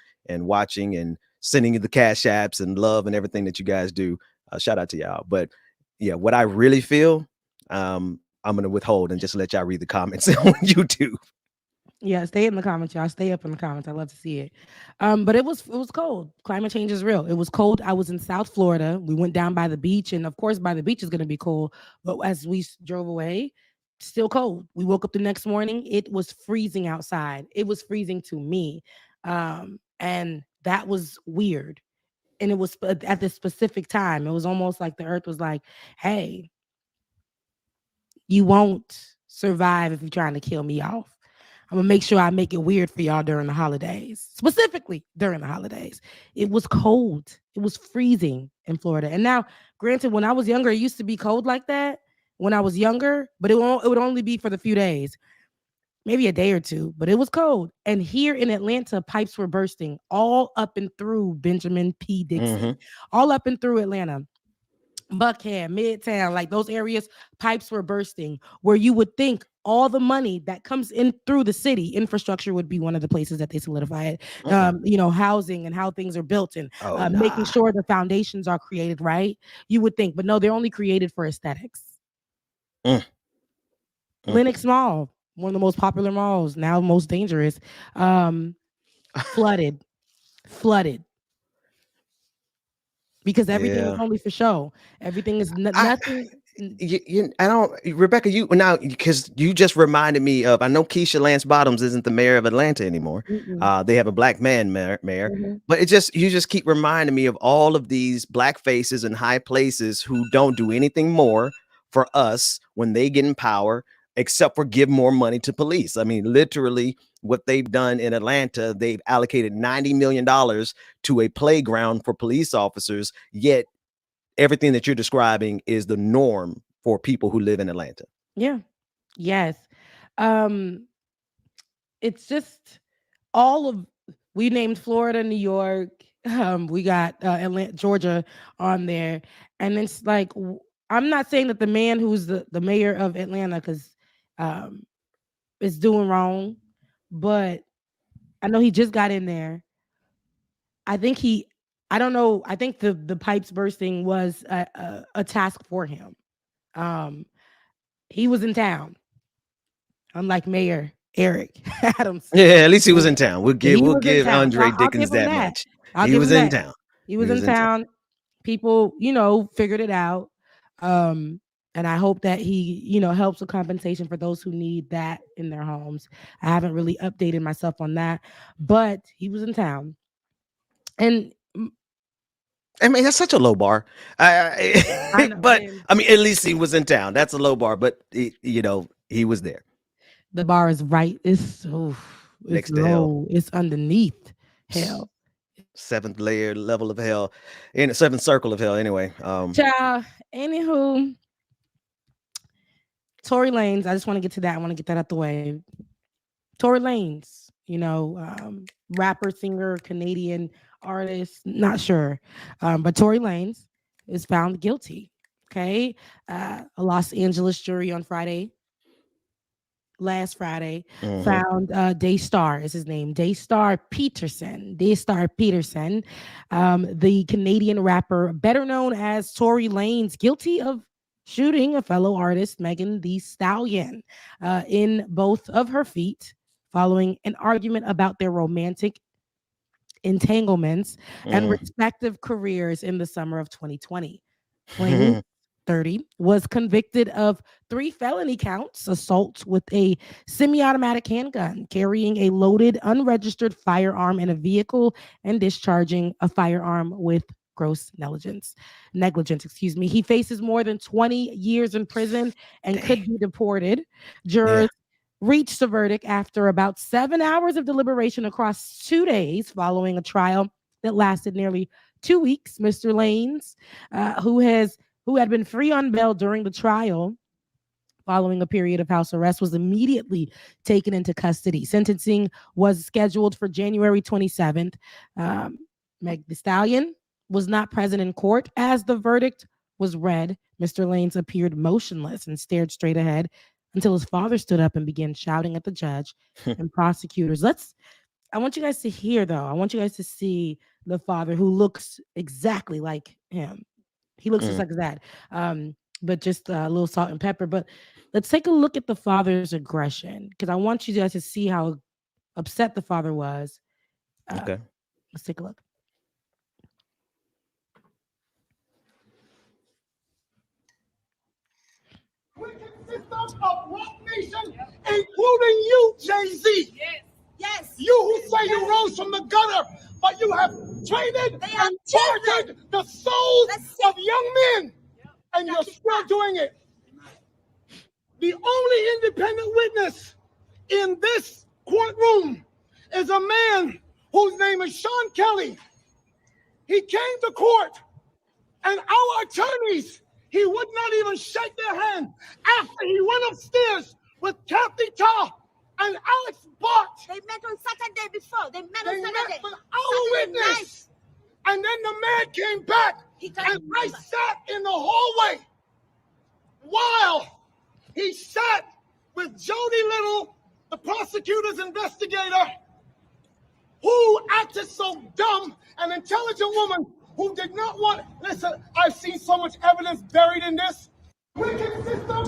watching and sending you the cash apps and love and everything that you guys do. Shout out to y'all. But yeah, what I really feel, I'm going to withhold and just let y'all read the comments on YouTube.
yeah, stay in the comments, y'all. Stay up in the comments. I love to see it. But it was cold. Climate change is real. It was cold. I was in South Florida. We went down by the beach, and of course, by the beach is going to be cold. But as we drove away, still cold. We woke up the next morning. It was freezing outside. It was freezing to me, and that was weird. And it was at this specific time. It was almost like the earth was like, "Hey, you won't survive if you're trying to kill me off. I'm gonna make sure I make it weird for y'all during the holidays, specifically during the holidays." It was cold. It was freezing in Florida. And now, granted, when I was younger, it used to be cold like that when I was younger, but it would only be for the few days, maybe a day or two, but it was cold. And here in Atlanta, pipes were bursting all up and through Benjamin P. Dixon, all up and through Atlanta. Buckhead, Midtown, like those areas, pipes were bursting where you would think all the money that comes in through the city, infrastructure would be one of the places that they solidify it. Housing and how things are built and making sure the foundations are created right. You would think, but no, they're only created for aesthetics. Lenox Mall, one of the most popular malls, now most dangerous, flooded. Because everything is only for show. Everything is nothing.
I don't, Rebecca, you now, because you just reminded me of, I know Keisha Lance Bottoms isn't the mayor of Atlanta anymore. They have a black man mayor, but you just keep reminding me of all of these black faces in high places who don't do anything more for us when they get in power, except for give more money to police. I mean, literally what they've done in Atlanta, they've allocated $90 million to a playground for police officers, yet everything that you're describing is the norm for people who live in Atlanta.
Yeah. Yes. It's just we named Florida, New York. We got Atlanta, Georgia on there. And it's like, I'm not saying that the man who's the mayor of Atlanta, because is doing wrong, but I know he just got in there. I don't know. I think the pipes bursting was a task for him. He was in town, unlike Mayor Eric Adams.
Yeah, at least he was in town. We'll give Andre
I'll
Dickens
give him
that
that
much.
I'll
He
give
was
him
in
that.
town.
He was in town. People, figured it out. And I hope that he, helps with compensation for those who need that in their homes. I haven't really updated myself on that, but he was in town. And
I mean, that's such a low bar.
I know,
but I mean, at least he was in town. That's a low bar, but he was there.
The bar is right. It's
Next to
low.
hell.
It's underneath hell.
Seventh layer level of hell, in a seventh circle of hell. Anyway,
Child. Anywho, Tory Lanez. I just want to get to that. I want to get that out the way. Tory Lanez, rapper, singer, Canadian artist, not sure. But Tory Lanez is found guilty. Okay. A Los Angeles jury on last Friday, found Daystar is his name. Daystar Peterson, the Canadian rapper, better known as Tory Lanez, guilty of shooting a fellow artist, Megan Thee Stallion, in both of her feet following an argument about their romantic entanglements and respective careers in the summer of 2020. Lanez, 30, was convicted of 3 felony counts: assault with a semi-automatic handgun, carrying a loaded, unregistered firearm in a vehicle, and discharging a firearm with gross negligence. He faces more than 20 years in prison and could be deported. Jurors reached a verdict after about 7 hours of deliberation across 2 days following a trial that lasted nearly 2 weeks. Mr. Lanez, who who had been free on bail during the trial following a period of house arrest, was immediately taken into custody. Sentencing was scheduled for January 27th. Meg Thee Stallion was not present in court as the verdict was read. Mr. Lanez appeared motionless and stared straight ahead until his father stood up and began shouting at the judge and prosecutors. I want you guys to hear, though. I want you guys to see the father, who looks exactly like him. He looks just like his dad, but just a little salt and pepper. But let's take a look at the father's aggression, because I want you guys to see how upset the father was.
Okay.
Let's take a look.
Wicked system of Rock Nation, including you, Jay-Z.
Yes.
You who say you rose from the gutter, but you have traded and tortured the souls of young men, and you're still doing it. The only independent witness in this courtroom is a man whose name is Sean Kelly. He came to court, and our attorneys, he would not even shake their hand after he went upstairs with Kathy Ta and Alex Bart.
They met on Saturday before. They met on
They
Saturday.
met with our witness. And then the man came back, and I sat in the hallway while he sat with Jody Little, the prosecutor's investigator, who acted so dumb, an intelligent woman who did not want. Listen, I've seen so much evidence buried in this.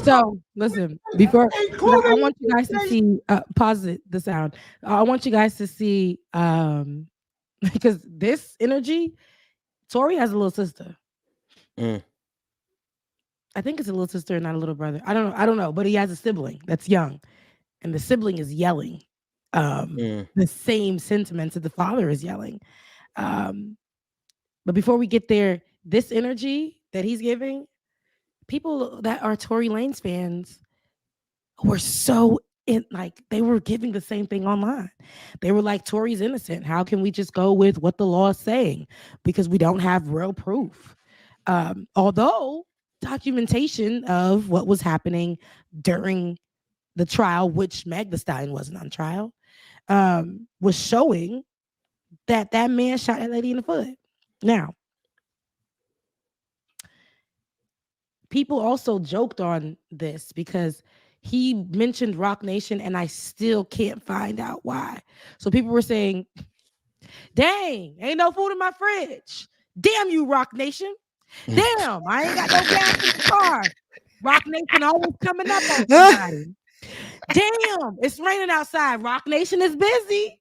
So listen, before I want you guys to see, pause the sound. I want you guys to see, because this energy, Tory has a little sister. I think it's a little sister and not a little brother. I don't know, but he has a sibling that's young, and the sibling is yelling the same sentiments that the father is yelling. But before we get there, this energy that he's giving, people that are Tory Lanez fans were so they were giving the same thing online. They were like, Tory's innocent. How can we just go with what the law is saying? Because we don't have real proof. Although documentation of what was happening during the trial, which Meg Thee Stallion wasn't on trial, was showing that man shot that lady in the foot. Now, people also joked on this because he mentioned Rock Nation, and I still can't find out why. So people were saying, dang, ain't no food in my fridge. Damn you, Rock Nation. Damn, I ain't got no gas in the car. Rock Nation always coming up on somebody. Damn, it's raining outside. Rock Nation is busy.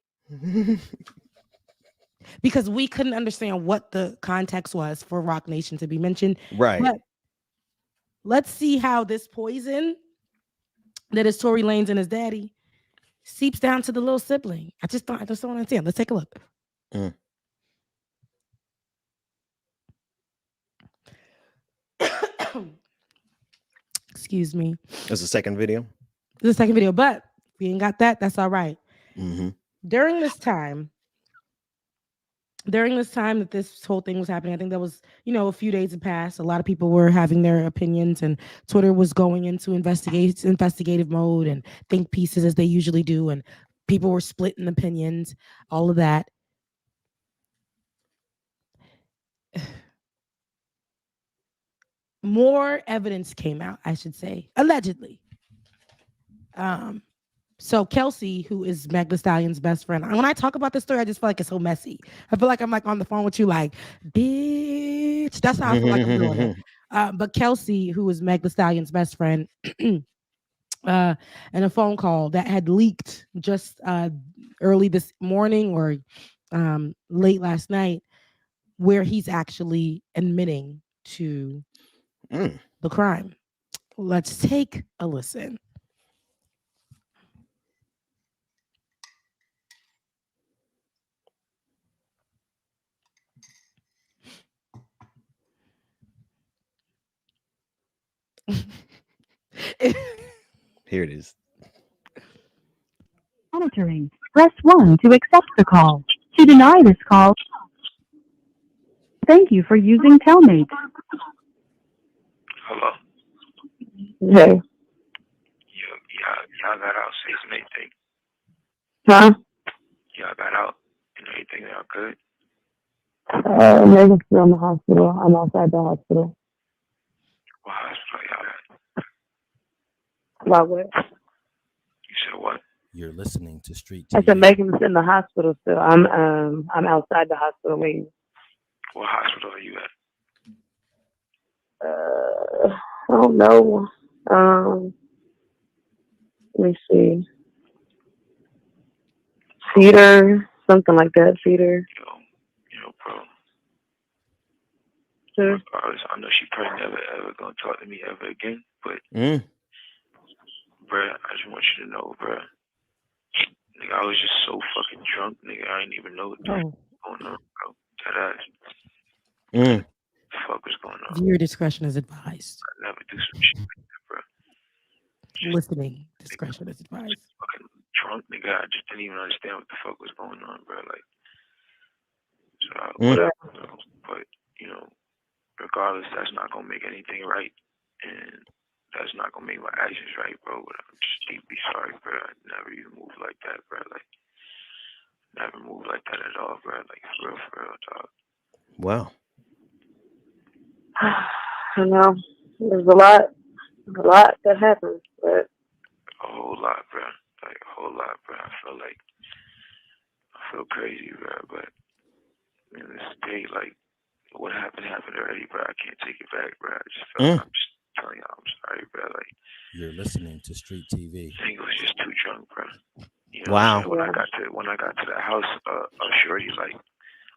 Because we couldn't understand what the context was for Rock Nation to be mentioned.
Right.
But let's see how this poison that is Tory Lanez and his daddy seeps down to the little sibling. I just don't understand. Let's take a look. Excuse me.
That's the second video.
The second video, but if you ain't got that, that's all right.
Mm-hmm.
During this time that this whole thing was happening, I think that was, a few days had passed. A lot of people were having their opinions, and Twitter was going into investigative mode and think pieces as they usually do, and people were splitting opinions, all of that. More evidence came out, I should say, allegedly. So Kelsey, who is Meg Thee Stallion's best friend, when I talk about this story, I just feel like it's so messy. I feel like I'm like on the phone with you, like, bitch. That's how I feel like I'm doing it. But Kelsey, who is Meg Thee Stallion's best friend, and a phone call that had leaked just early this morning or late last night, where he's actually admitting to the crime. Let's take a listen.
Here it is.
Monitoring. Press 1 to accept the call. To deny this call, thank you for using Telmate.
Hello.
Hey.
Y'all got out safe and everything.
Huh?
Y'all got out and everything. Y'all good?
Megan's still in the hospital. I'm outside the hospital.
What hospital y'all at?
About what?
You said what?
You're listening to Street
I
TV.
said Megan's in the hospital still. I'm outside the hospital waiting.
What hospital are you at?
I don't know. Let me see. Cedar, something like that. Cedar.
Bro.
Sure.
I know she probably never ever gonna talk to me ever again, but bruh, I just want you to know, bruh. Nigga, I was just so fucking drunk, nigga. I didn't even know what was going on, bro. That ass. What the fuck was going on?
Viewer discretion is advised.
I never do some shit like that, bro.
Listening discretion is advised.
Fucking drunk, nigga. I just didn't even understand what the fuck was going on, bro. Like, so whatever, bro. But regardless, that's not gonna make anything right, and that's not gonna make my actions right, bro. But I'm just deeply sorry, bro. I never even moved like that, bro. Like, never moved like that at all, bro. Like, for real, dog.
Wow.
I know. There's a lot that happens, but
a whole lot, bro. Like a whole lot, bro. I feel crazy, bro. But this day, like, what happened already, bro. I can't take it back, bro. I just felt I'm just telling y'all I'm sorry, bro. Like,
you're listening to Street TV.
I think it was just too drunk, bro.
Wow.
When I got to the house, shorty, like,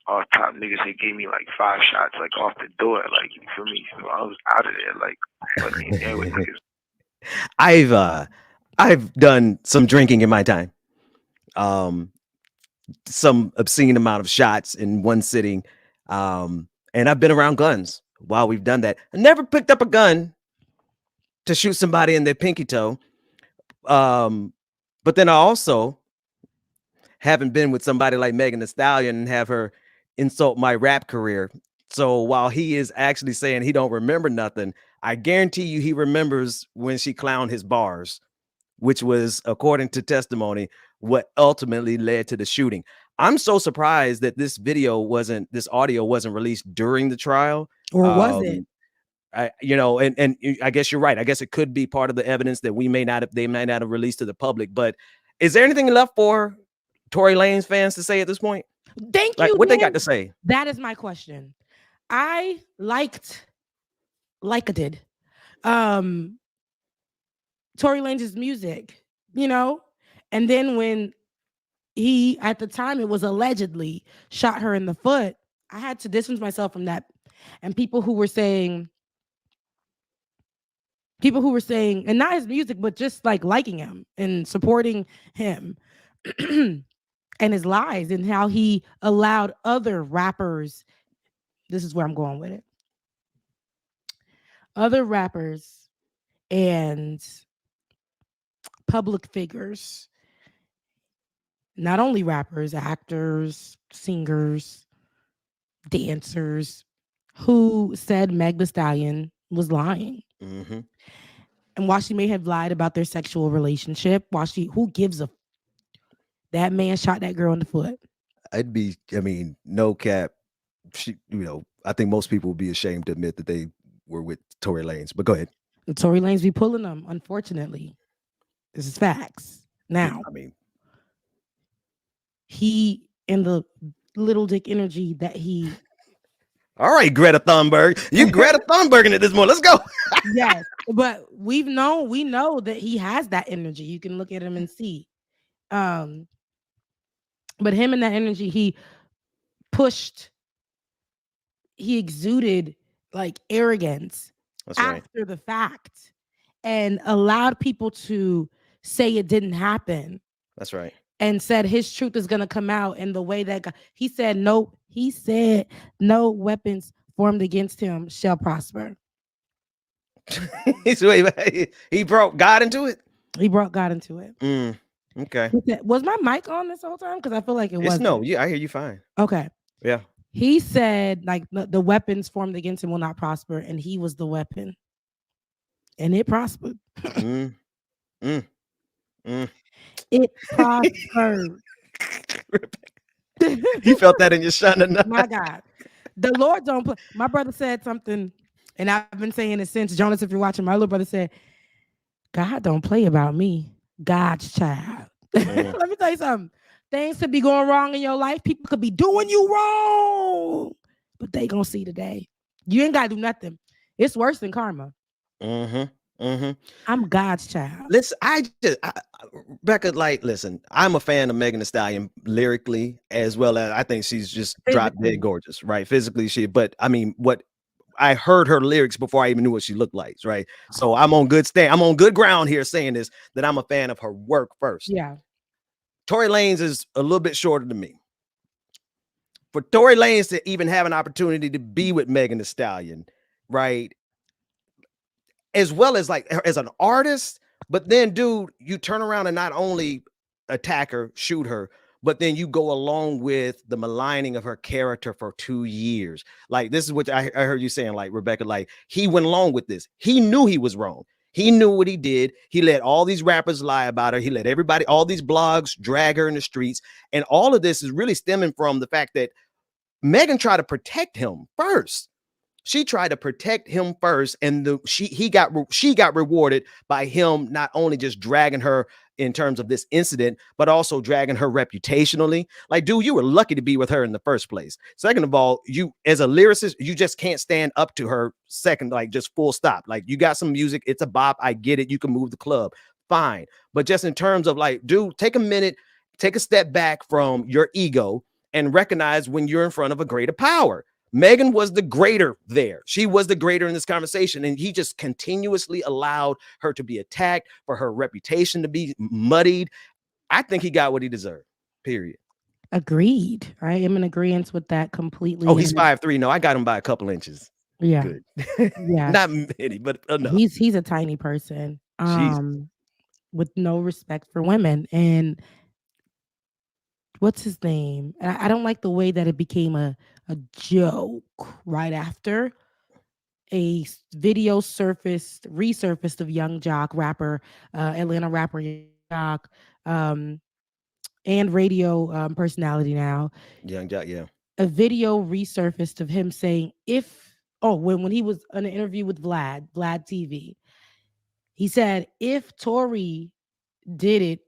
all top niggas, they gave me like 5 shots, like, off the door, like, you feel me? So I was out of there, like, wasn't even there with niggas.
I've done some drinking in my time. Some obscene amount of shots in one sitting. And I've been around guns while we've done that. I never picked up a gun to shoot somebody in their pinky toe. But then I also haven't been with somebody like Megan Thee Stallion and have her insult my rap career. So while he is actually saying he don't remember nothing, I guarantee you he remembers when she clowned his bars, which was, according to testimony, what ultimately led to the shooting. I'm so surprised that this audio wasn't released during the trial.
Or was it?
And I guess you're right. I guess it could be part of the evidence that they may not have released to the public. But is there anything left for Tory Lanez fans to say at this point?
Thank you.
What they got to say?
That is my question. I liked Tory Lanez's music, and then when he, at the time, it was allegedly shot her in the foot, I had to distance myself from that. And people who were saying, and not his music, but just like liking him and supporting him and his lies and how he allowed other rappers, this is where I'm going with it, other rappers and public figures, not only rappers, actors, singers, dancers, who said Meg Thee Stallion was lying.
Mm-hmm.
And while she may have lied about their sexual relationship, who gives a, that man shot that girl in the foot.
No cap. I think most people would be ashamed to admit that they were with Tory Lanez, but go ahead.
And Tory Lanez be pulling them, unfortunately. This is facts. Now, he, and the little dick energy that he...
All right, Greta Thunberg. You Greta Thunberging it this morning. Let's go.
Yes, but we know that he has that energy. You can look at him and see. But him and that energy, he exuded like arrogance after the fact and allowed people to say it didn't happen.
That's right.
And said his truth is going to come out in the way that he said no weapons formed against him shall prosper.
He brought God into it?
He brought God into it.
Okay.
Was my mic on this whole time? Because I feel like it was.
No, yeah, I hear you fine.
Okay.
Yeah.
He said like the weapons formed against him will not prosper, and he was the weapon. and it prospered.
Mm, mm, mm.
It prospered.
You felt that in your shana.
My God. The Lord don't play. My brother said something, and I've been saying it since. Jonas, if you're watching, my little brother said, God don't play about me. God's child. Let me tell you something. Things could be going wrong in your life. People could be doing you wrong, but they gonna see today. You ain't gotta do nothing. It's worse than karma. I'm God's child.
Listen, Becca, like, listen, I'm a fan of Megan Thee Stallion lyrically, as well as I think she's just drop dead gorgeous, right? Physically, but I mean, what I heard her lyrics before I even knew what she looked like, right? So I'm on good ground here saying this, that I'm a fan of her work first.
Yeah.
Tory Lanez is a little bit shorter than me. For Tory Lanez to even have an opportunity to be with Megan Thee Stallion, right? As well as like as an artist, but then, dude, you turn around and not only attack her, shoot her, but then you go along with the maligning of her character for 2 years. Like, this is what I heard you saying, like, Rebecca, like, he went along with this. He knew he was wrong. He knew what he did. He let all these rappers lie about her. He let everybody, all these blogs drag her in the streets. And all of this is really stemming from the fact that Megan tried to protect him first. She tried to protect him first, and she got rewarded by him not only just dragging her in terms of this incident, but also dragging her reputationally. Like, dude, you were lucky to be with her in the first place. Second of all, you as a lyricist, you just can't stand up to her. Second, like, just full stop. Like, you got some music, it's a bop, I get it, you can move the club, fine. But just in terms of, like, dude, take a minute, take a step back from your ego and recognize when you're in front of a greater power. Megan was the greater there. She was the greater in this conversation, and he just continuously allowed her to be attacked, for her reputation to be muddied. I think he got what he deserved, period.
Agreed. I am in agreement with that completely.
Oh, he's 5'3". No, I got him by a couple inches.
Yeah.
Good.
Yeah.
Not many, but enough.
He's a tiny person. With no respect for women. And what's his name? I don't like the way that it became a joke right after a video resurfaced of Young Jock, rapper, Atlanta rapper Young Jock, and radio personality now.
Young Jock, yeah.
A video resurfaced of him saying, when he was on an interview with Vlad TV, he said, if Tory did it,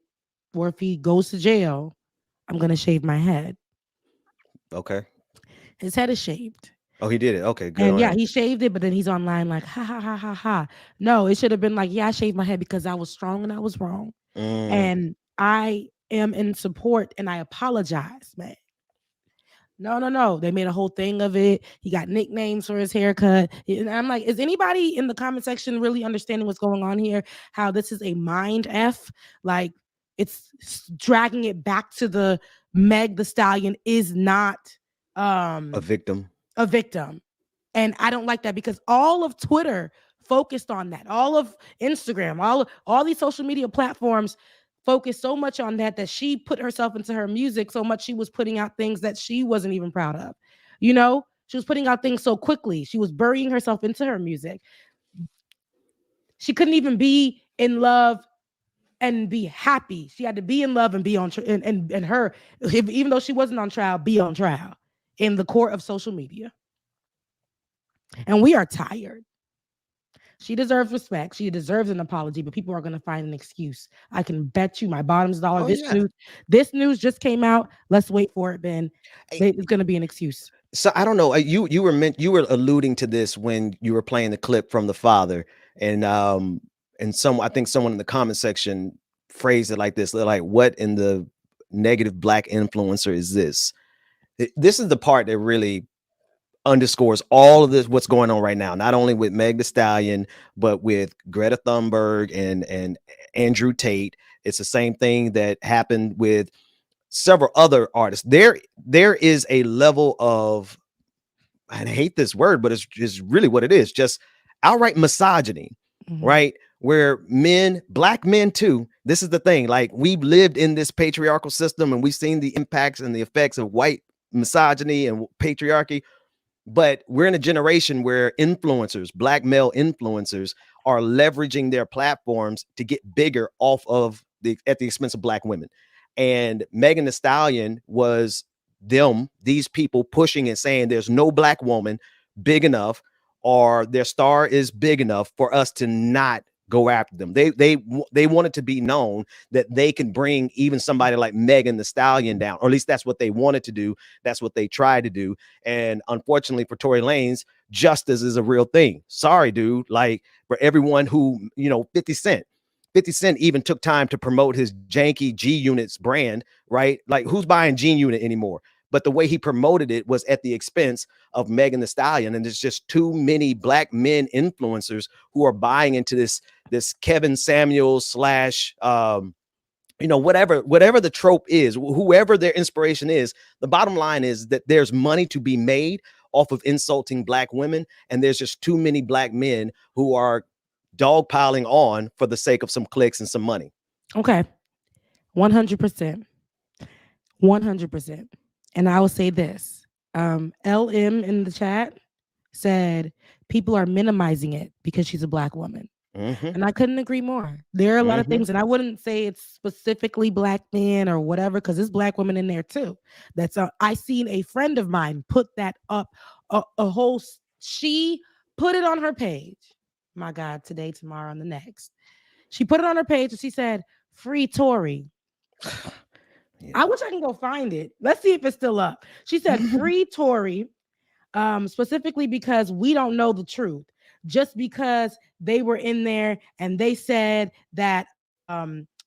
or if he goes to jail, I'm gonna shave my head.
Okay.
His head is shaved.
Oh, he did it. Okay, good.
And yeah, he shaved it, but then he's online like, ha ha ha ha ha. No, it should have been like, yeah, I shaved my head because I was strong and I was wrong. And I am in support and I apologize, man. No. They made a whole thing of it. He got nicknames for his haircut. And I'm like, is anybody in the comment section really understanding what's going on here? How this is a mind F? Like, it's dragging it back to the Meg Thee Stallion is not
a victim.
And I don't like that, because all of Twitter focused on that. All of Instagram, all these social media platforms focused so much on that she put herself into her music so much she was putting out things that she wasn't even proud of. You know, she was putting out things so quickly. She was burying herself into her music. She couldn't even be in love and be happy. She had to be in love and be on and her, even though she wasn't on trial, be on trial in the court of social media. And we are tired. She deserves respect. She deserves an apology, but people are going to find an excuse. I can bet you my bottom's dollar. This news just came out. Let's wait for it, Ben. It's going to be an excuse.
So I don't know. You were alluding to this when you were playing the clip from the father, and I think someone in the comment section phrased it like this: they're like, "What in the negative black influencer is this?" This is the part that really underscores all of this, what's going on right now, not only with Meg Thee Stallion, but with Greta Thunberg and Andrew Tate. It's the same thing that happened with several other artists. There is a level of, I hate this word, but it's just really what it is, just outright misogyny, right? Where black men too, this is the thing, like, we've lived in this patriarchal system and we've seen the impacts and the effects of white misogyny and patriarchy. But we're in a generation where influencers, black male influencers, are leveraging their platforms to get bigger at the expense of Black women. And Megan Thee Stallion was these people pushing and saying there's no Black woman big enough, or their star is big enough for us to not go after them. They want it to be known that they can bring even somebody like Megan Thee Stallion down, or at least that's what they wanted to do. That's what they tried to do. And unfortunately for Tory Lanez, justice is a real thing. Sorry, dude. Like, for everyone who, 50 Cent even took time to promote his janky G Units brand, right? Like, who's buying G Unit anymore? But the way he promoted it was at the expense of Megan Thee Stallion. And there's just too many Black men influencers who are buying into this Kevin Samuels / whatever the trope is, whoever their inspiration is. The bottom line is that there's money to be made off of insulting Black women. And there's just too many Black men who are dogpiling on for the sake of some clicks and some money.
Okay. 100%. 100%. And I will say this. LM in the chat said people are minimizing it because she's a Black woman.
Mm-hmm.
And I couldn't agree more. There are a lot of things, and I wouldn't say it's specifically Black men or whatever, because there's Black women in there too. I seen a friend of mine put that up, she put it on her page. My God, today, tomorrow, and the next. She put it on her page and she said, "Free Tory." Yeah. I wish I can go find it. Let's see if it's still up. She said, "Free Tory," specifically because we don't know the truth. Just because they were in there and they said that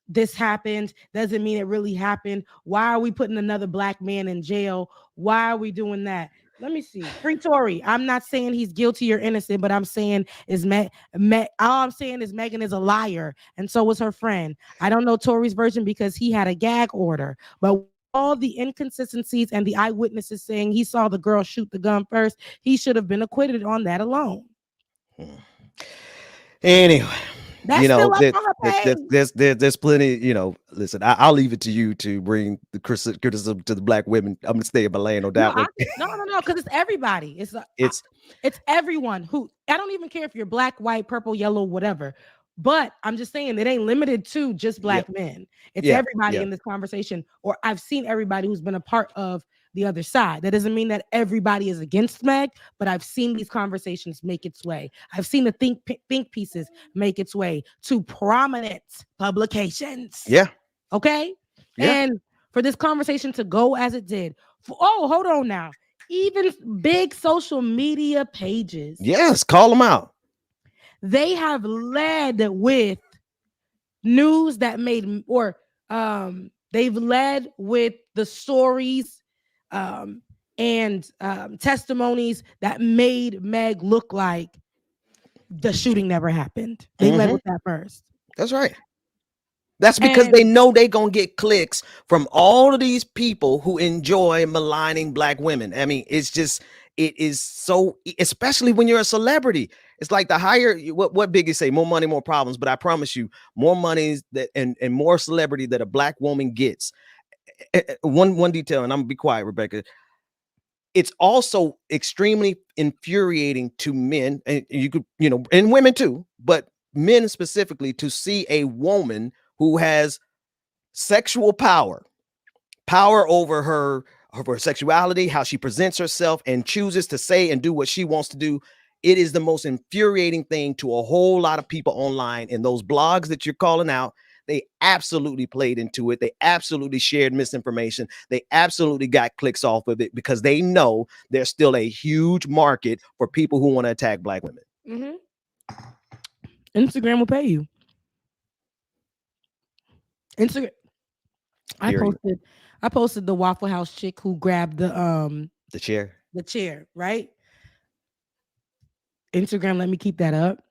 this happened doesn't mean it really happened. Why are we putting another Black man in jail? Why are we doing that? Let me see. Free Tory. I'm not saying he's guilty or innocent, but I'm saying all I'm saying is Megan is a liar, and so was her friend. I don't know Tory's version because he had a gag order, but all the inconsistencies and the eyewitnesses saying he saw the girl shoot the gun first, he should have been acquitted on that alone.
Anyway,
that's
there's plenty. Listen, I'll leave it to you to bring the criticism to the Black women. I'm gonna stay in my lane on that one.
No, because it's everybody. It's everyone who. I don't even care if you're Black, white, purple, yellow, whatever. But I'm just saying it ain't limited to just Black men. It's everybody in this conversation. Or I've seen everybody who's been a part of the other side. That doesn't mean that everybody is against Meg, but I've seen these conversations make its way. I've seen the think pieces make its way to prominent publications.
Yeah.
Okay. Yeah. And for this conversation to go as it did. Hold on now. Even big social media pages.
Yes, call them out.
They have led with news that made, or they've led with the stories and testimonies that made Meg look like the shooting never happened. They led with that first.
That's right. That's because they know they're going to get clicks from all of these people who enjoy maligning Black women. I mean, it is so, especially when you're a celebrity. It's like the higher, what Biggie say, more money, more problems. But I promise you, more money and more celebrity that a Black woman gets. One detail, and I'm gonna be quiet, Rebecca. It's also extremely infuriating to men, and you could, and women too, but men specifically, to see a woman who has sexual power over her sexuality, how she presents herself, and chooses to say and do what she wants to do. It is the most infuriating thing to a whole lot of people online. And those blogs that you're calling out, they absolutely played into it. They absolutely shared misinformation. They absolutely got clicks off of it because they know there's still a huge market for people who want to attack Black women.
Mm-hmm. Instagram will pay you. Instagram. I posted the Waffle House chick who grabbed the
chair.
The chair, right? Instagram let me keep that up.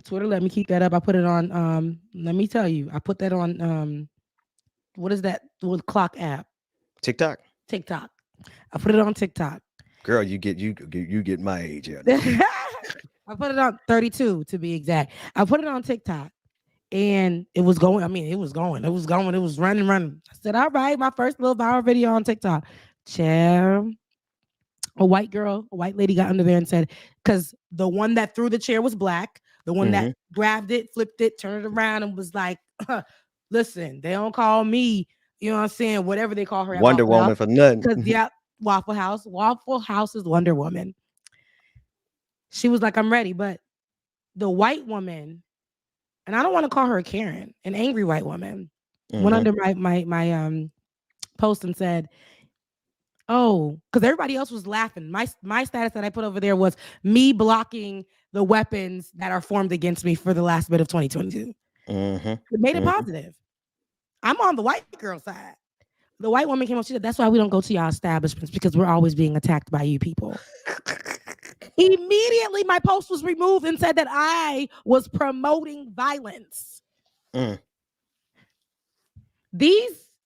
Twitter let me keep that up. I put it on let me tell you, I put that on what is that clock app?
TikTok.
I put it on TikTok.
Girl, you get my age.
I put it on 32 to be exact. I put it on TikTok and it was going. I mean, it was going. It was running. I said, all right, my first little viral video on TikTok. Chair. A white lady got under there and said, because the one that threw the chair was Black, The one that grabbed it, flipped it, turned it around, and was like, listen, they don't call me, you know what I'm saying, whatever they call her.
Wonder Woman for nothing.
Because, yeah, Waffle House. Waffle House is Wonder Woman. She was like, I'm ready. But the white woman, and I don't want to call her a Karen, an angry white woman, went under my post and said, oh, because everybody else was laughing. My status that I put over there was me blocking the weapons that are formed against me for the last bit of 2022. It made it positive. I'm on the white girl side. The white woman came up, she said, that's why we don't go to y'all establishments, because we're always being attacked by you people. Immediately, my post was removed and said that I was promoting violence.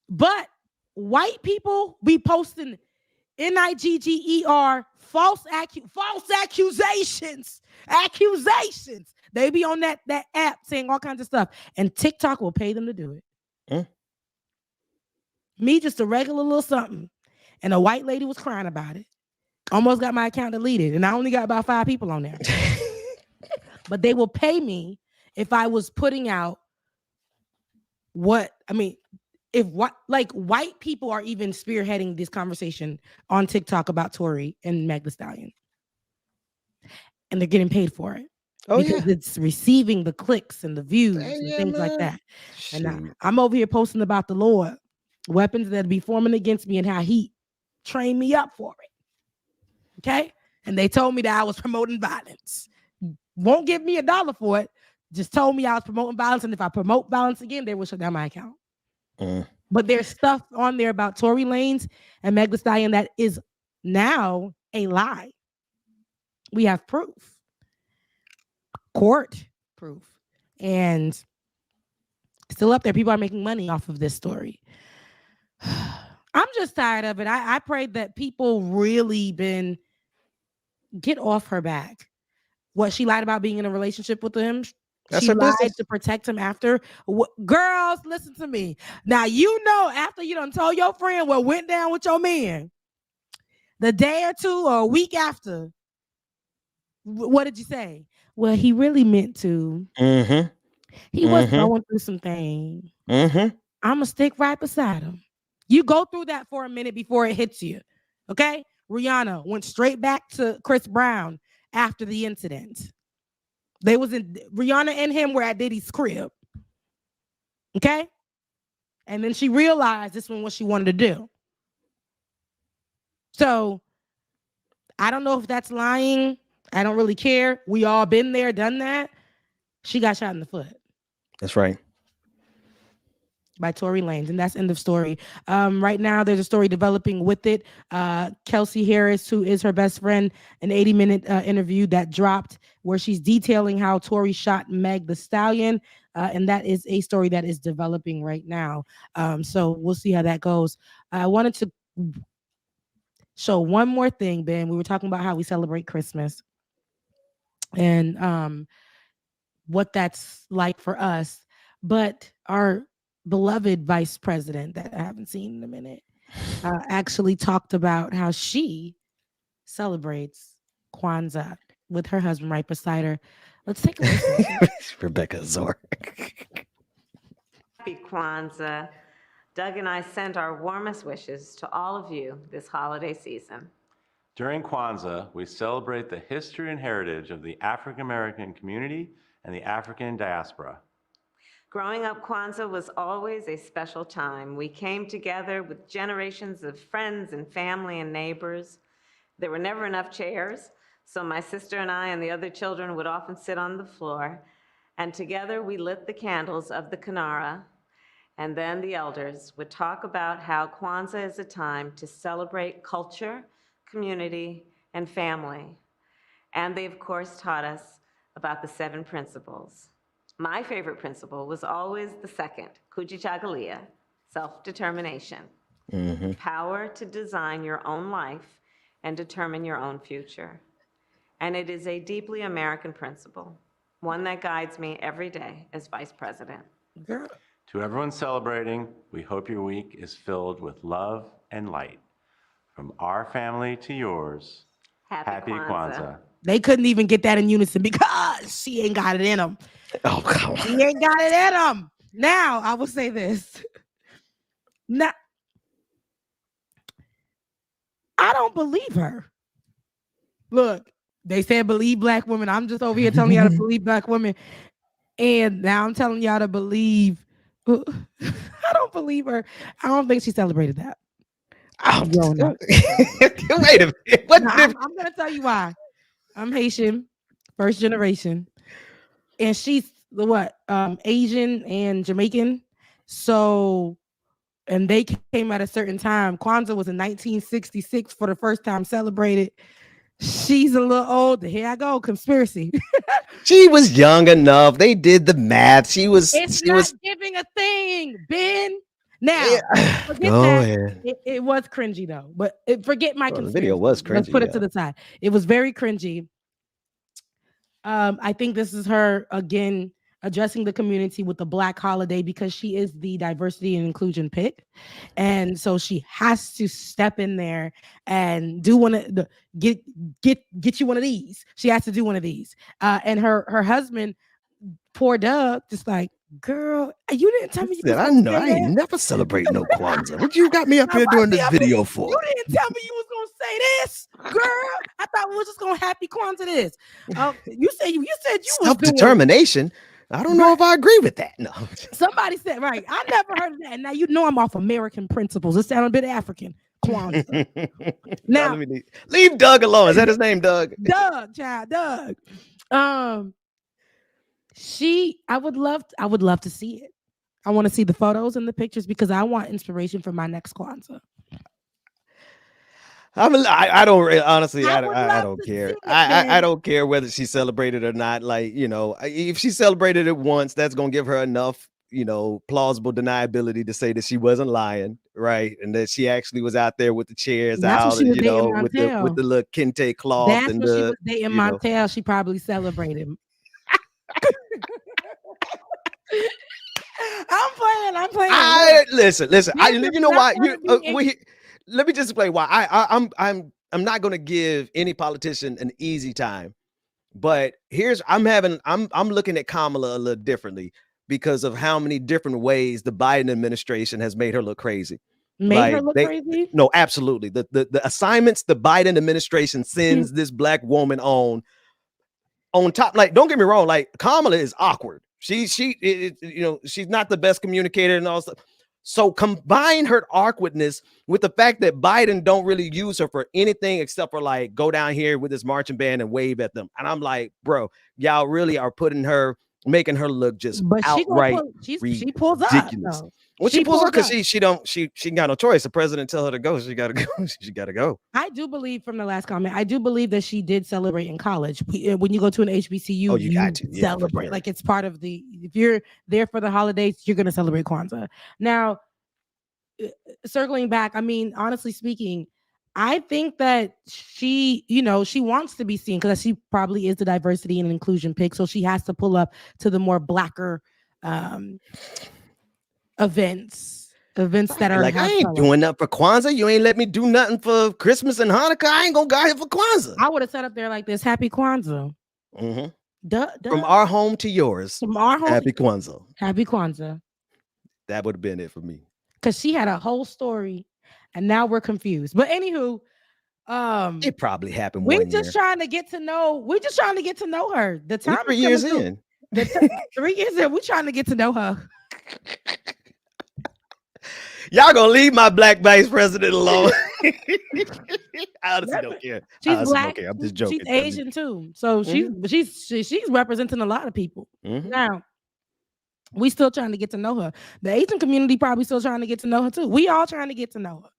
But white people be posting NIGGER false accusations. They be on that app saying all kinds of stuff, and TikTok will pay them to do it. Me, just a regular little something, and a white lady was crying about it. Almost got my account deleted, and I only got about 5 people on there. But they will pay me if I was putting out if white people are even spearheading this conversation on TikTok about Tory and Meg Thee Stallion, and they're getting paid for it because it's receiving the clicks and the views and things like that. Shoot. And I'm over here posting about the Lord, weapons that be forming against me, and how He trained me up for it. Okay, and they told me that I was promoting violence. Won't give me $1 for it. Just told me I was promoting violence, and if I promote violence again, they will shut down my account. But there's stuff on there about Tory Lanez and Meg Thee Stallion that is now a lie. We have proof, court proof, and still up there. People are making money off of this story. I'm just tired of it. I prayed that people really get off her back. What, she lied about being in a relationship with him? She lied to protect him after. Girls, listen to me. Now, after you done told your friend what went down with your man, the day or two or a week after, what did you say? Well, he really meant to. He was going through some things. I'm going to stick right beside him. You go through that for a minute before it hits you. Okay? Rihanna went straight back to Chris Brown after the incident. Rihanna and him were at Diddy's crib. Okay? And then she realized this was what she wanted to do. So I don't know if that's lying. I don't really care. We all been there, done that. She got shot in the foot.
That's right.
By Tory Lanez, and that's end of story. Right now, there's a story developing with it. Kelsey Harris, who is her best friend, an 80-minute interview that dropped where she's detailing how Tory shot Meg Thee Stallion, and that is a story that is developing right now. So we'll see how that goes. I wanted to show one more thing, Ben. We were talking about how we celebrate Christmas and what that's like for us, but our beloved vice president that I haven't seen in a minute actually talked about how she celebrates Kwanzaa with her husband right beside her. Let's take a listen.
Rebecca Zor.
Happy Kwanzaa. Doug and I send our warmest wishes to all of you this holiday season.
During Kwanzaa, we celebrate the history and heritage of the African American community and the African diaspora.
Growing up, Kwanzaa was always a special time. We came together with generations of friends and family and neighbors. There were never enough chairs, so my sister and I and the other children would often sit on the floor, and together we lit the candles of the Kinara, and then the elders would talk about how Kwanzaa is a time to celebrate culture, community, and family. And they, of course, taught us about the 7 principles. My favorite principle was always the second, Kujichagulia, self-determination. Power to design your own life and determine your own future. And it is a deeply American principle, one that guides me every day as vice president.
To everyone celebrating, we hope your week is filled with love and light. From our family to yours, Happy Kwanzaa.
They couldn't even get that in unison because she ain't got it in them.
Oh, come on.
She ain't got it in them. Now, I will say this. Now, I don't believe her. Look, they said believe black women. I'm just over here telling y'all to believe black women. And now I'm telling y'all to believe. I don't believe her. I don't think she celebrated that.
Wait a minute.
I'm going to tell you why. I'm Haitian, first generation. And she's Asian and Jamaican. So, and they came at a certain time. Kwanzaa was in 1966 for the first time celebrated. She's a little older. Here I go, conspiracy.
She was young enough. They did the math. She was
giving a thing, Ben. Now,
go ahead.
It was cringy though, but forget my conspiracy.
The video was cringy.
Let's put it to the side. It was very cringy. I think this is her again addressing the community with the Black holiday because she is the diversity and inclusion pick, and so she has to step in there and do one of the get you one of these. She has to do one of these, and her husband, poor Doug, just like, girl, you didn't tell me.
I know I ain't never celebrate no Kwanzaa. What you got me up here doing this video for?
You didn't tell me you was gonna say this, girl. I thought we were just gonna happy Kwanzaa this. You said you
self-determination. I don't know if I agree with that. No.
Somebody said, right. I never heard of that. And now you know I'm off American principles. It sounds a bit African. Kwanzaa. Now
leave Doug alone. Is that his name, Doug?
Doug, child, Doug. I would love to see it. I want to see the photos and the pictures because I want inspiration for my next Kwanzaa.
I don't honestly. I don't care. I don't care whether she celebrated or not. Like, you know, if she celebrated it once, that's gonna give her enough, you know, plausible deniability to say that she wasn't lying, right? And that she actually was out there with the chairs out, and, you know, with the little kente cloth.
That's
and
when she was dating Montel. She probably celebrated. I'm playing.
Listen. You know why? Let me just explain why. I'm not going to give any politician an easy time, but I'm looking at Kamala a little differently because of how many different ways the Biden administration has made her look crazy.
Crazy?
No, absolutely. The assignments the Biden administration sends this black woman on top, like, don't get me wrong, like, Kamala is awkward. She's not the best communicator and all stuff. So combine her awkwardness with the fact that Biden don't really use her for anything except for like go down here with his marching band and wave at them. And I'm like, bro, y'all really are making her look just outright
she pulls
ridiculous.
Up,
when she pulls up, because she got no choice. The president tell her to go. She gotta go. She gotta go.
I do believe, from the last comment, I do believe that she did celebrate in college. When you go to an HBCU, you got to celebrate. Sure. Like, it's part of if you're there for the holidays, you're gonna celebrate Kwanzaa. Now, circling back, I mean, honestly speaking, I think that she wants to be seen because she probably is the diversity and inclusion pick. So she has to pull up to the more blacker events that are
like, I ain't doing nothing for Kwanzaa. You ain't let me do nothing for Christmas and Hanukkah. I ain't gonna go here for Kwanzaa.
I would have set up there like this: Happy Kwanzaa.
Mm-hmm. From our home to yours.
From our home.
Happy Kwanzaa.
Happy Kwanzaa.
That would have been it for me.
Because she had a whole story, and now we're confused. But anywho,
it probably happened.
We're just trying to get to know her. The time
3 years in.
3 years in, we're trying to get to know her.
Y'all gonna leave my black vice president alone. I honestly don't care.
She's black.
Okay, I'm just joking.
She's Asian too, so she's representing a lot of people.
Mm-hmm.
Now, we still trying to get to know her. The Asian community probably still trying to get to know her too. We all trying to get to know her.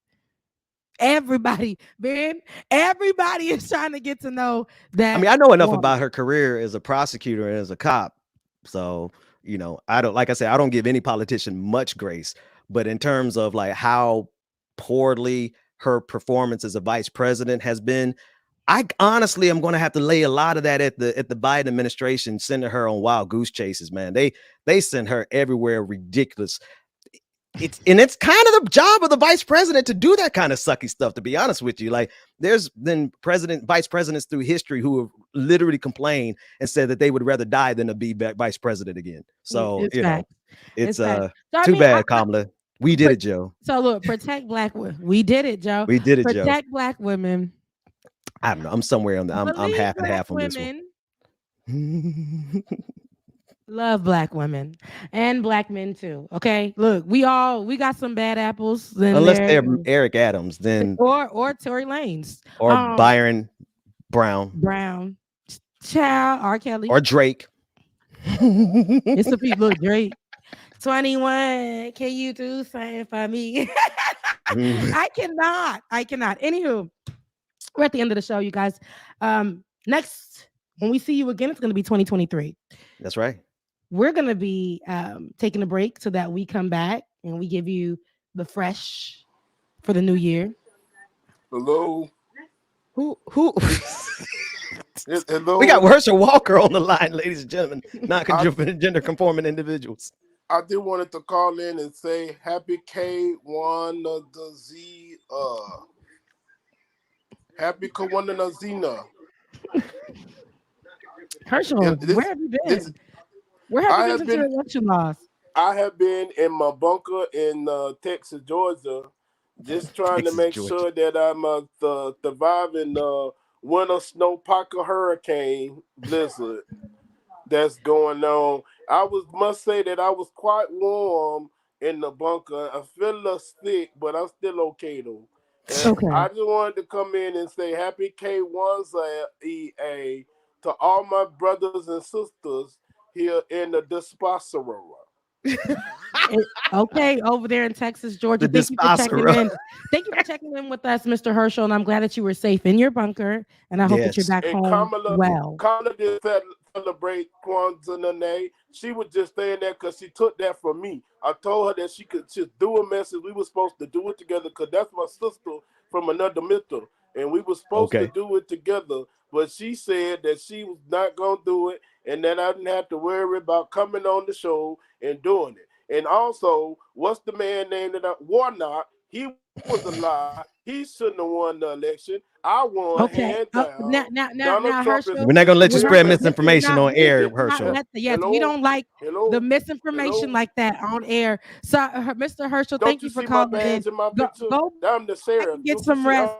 Everybody is trying to get to know that.
I mean, I know enough about her career as a prosecutor and as a cop, so you know, I don't give any politician much grace. But in terms of like how poorly her performance as a vice president has been, I honestly am going to have to lay a lot of that at the Biden administration, sending her on wild goose chases, man. They send her everywhere ridiculous. it's kind of the job of the vice president to do that kind of sucky stuff, to be honest with you. Like, there's been vice presidents through history who have literally complained and said that they would rather die than to be vice president again. So
It's fact.
it's
fact. So,
too bad, Kamala. We did it, Joe.
So look, protect black women. We did it, Joe.
We did it, Joe.
Protect black women.
I don't know. I'm somewhere on the. I'm half and half on this one.
Love black women and black men too. Okay, look, we got some bad apples.
Unless they're Eric Adams, then
or Tory Lanez
or Byron Brown,
Child, R. Kelly,
or Drake.
It's the people. Look, Drake. 21. Can you do something for me? I cannot. Anywho, we're at the end of the show, you guys. Next, when we see you again, it's going to be 2023.
That's right.
We're going to be taking a break so that we come back and we give you the fresh for the new year.
Hello.
Who?
Hello.
We got Herschel Walker on the line, ladies and gentlemen. Non-gender conforming individuals.
I did wanted to call in and say happy Kwanzaa. Happy Kwanzaa.
Herschel, where have you been? Where have you been since your election loss?
I have been in my bunker in Texas, Georgia, just trying to make sure that I'm surviving the winter snowpocalypse hurricane blizzard that's going on. Must say that I was quite warm in the bunker. I feel a little sick, but I'm still okay though. Okay. I just wanted to come in and say happy Kwanzaa EA to all my brothers and sisters here in the diaspora.
Okay, over there in Texas, Georgia. Thank you for checking in. Thank you for checking in with us, Mr. Herschel. And I'm glad that you were safe in your bunker. And I hope that you're back home well.
Kamala did celebrate Kwanzaa. She was just saying that because she took that from me. I told her that she could just do a message. We were supposed to do it together because that's my sister from another mitter. And we were supposed to do it together. But she said that she was not going to do it and that I didn't have to worry about coming on the show and doing it. And also, what's the man named Warnock? He was a lie. He shouldn't have won the election. I won.
Okay. Now, Herschel,
we're not going to let you spread misinformation on air, Herschel.
We don't like the misinformation like that on air. So, Mr. Herschel, thank you for calling in. Go get some rest.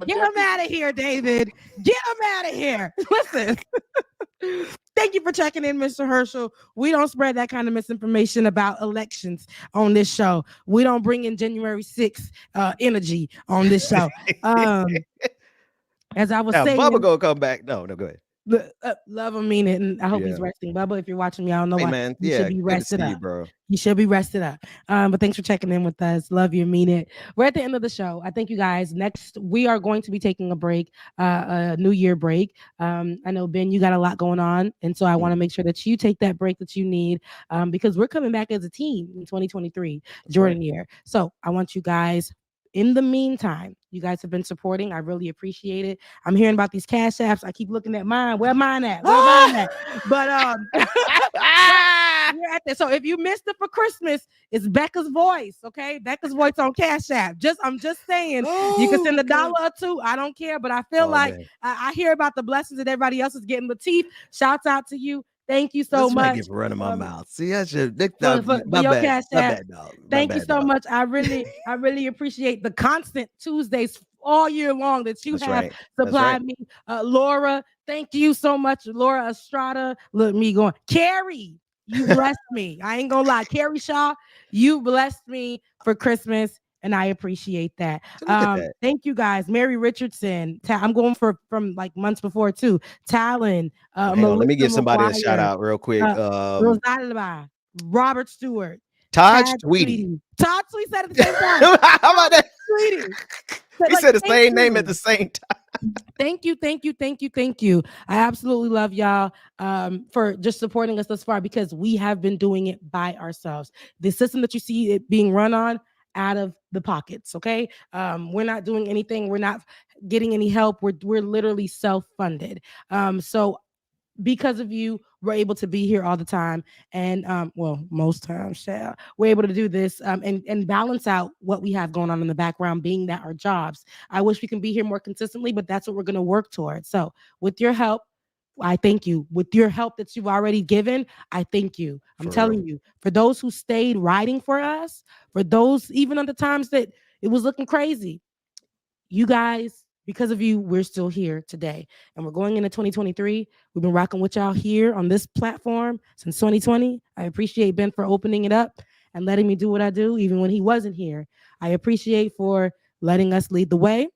Get him out of here, David. Get him out of here. Listen. Thank you for checking in, Mr. Herschel. We don't spread that kind of misinformation about elections on this show. We don't bring in January 6th energy on this show. As I was saying,
Bubba gonna come back. No, go ahead.
Love him, mean it, and I hope he's resting. Bubba, if you're watching me, I don't know why.
Man,
you should be rested up,
bro.
You should be rested up. But thanks for checking in with us. Love you, mean it. We're at the end of the show. I thank you guys. Next, we are going to be taking a break, a New Year break. I know, Ben, you got a lot going on, and so I want to make sure that you take that break that you need, because we're coming back as a team in 2023, Jordan year. So I want you guys. In the meantime, you guys have been supporting. I really appreciate it. I'm hearing about these cash apps. I keep looking at mine. Where mine at? But you're at there. So if you missed it for Christmas, it's Becca's voice. Okay, Becca's voice on Cash App. I'm just saying. You can send $1 or $2. I don't care. But I feel I hear about the blessings that everybody else is getting. Lateef, shouts out to you. Thank you so much.
Get running my mouth. See, I should.
My bad, dog. Thank you so much. I really appreciate the constant Tuesdays all year long that you have supplied me. Laura, thank you so much. Laura Estrada, look me going. Carrie, you blessed me. I ain't gonna lie. Carrie Shaw, you blessed me for Christmas. And I appreciate that. Thank you guys. Mary Richardson. I'm going from like months before too. Talon.
Let me give somebody a shout out real quick.
Rosalba, Robert Stewart.
Todd Tweedy.
Todd Tweedy said at the same time.
How about that?
Tweedy.
He said the same name at the same time.
Thank you. I absolutely love y'all for just supporting us thus far, because we have been doing it by ourselves. The system that you see it being run on, out of the pockets. Okay. We're not doing anything. We're not getting any help. We're literally self-funded. So because of you, we're able to be here all the time. And well, most times, we're able to do this and balance out what we have going on in the background, being that our jobs. I wish we can be here more consistently, but that's what we're going to work towards. So with your help, I thank you. With your help that you've already given, I thank you. I'm telling you, for those who stayed riding for us, for those even on the times that it was looking crazy, you guys, because of you, we're still here today. And we're going into 2023. We've been rocking with y'all here on this platform since 2020. I appreciate Ben for opening it up and letting me do what I do, even when he wasn't here. I appreciate for letting us lead the way.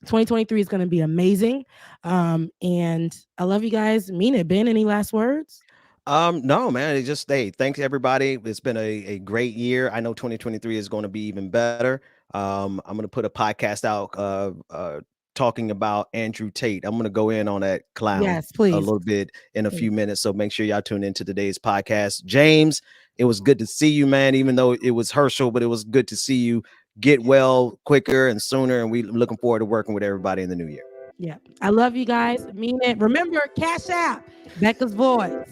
2023 is going to be amazing. And I love you guys. Mean it. Ben, any last words?
No, man. It just thanks everybody. It's been a great year. I know 2023 is going to be even better. I'm going to put a podcast out talking about Andrew Tate. I'm going to go in on that clown a little bit in a few minutes. So make sure y'all tune into today's podcast. James, it was good to see you, man, even though it was Herschel, but it was good to see you get well quicker and sooner. And we're looking forward to working with everybody in the new year.
Yeah. I love you guys. Mean it. Remember, Cash App, Becca's Voice.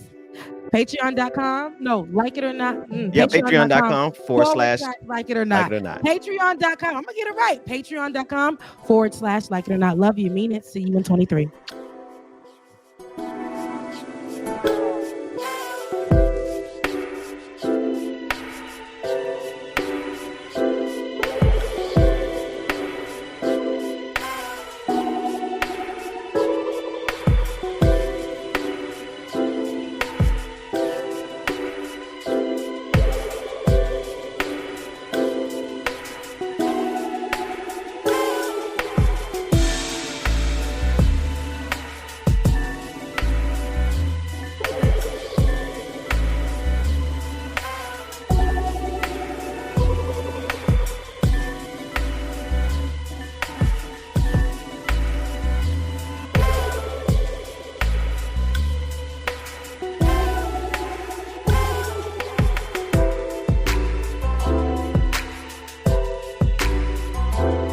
Patreon.com. No, like it or not.
Patreon.com /
like it or not. Patreon.com. I'm going to get it right. Patreon.com / like it or not. Love you. Mean it. See you in 23.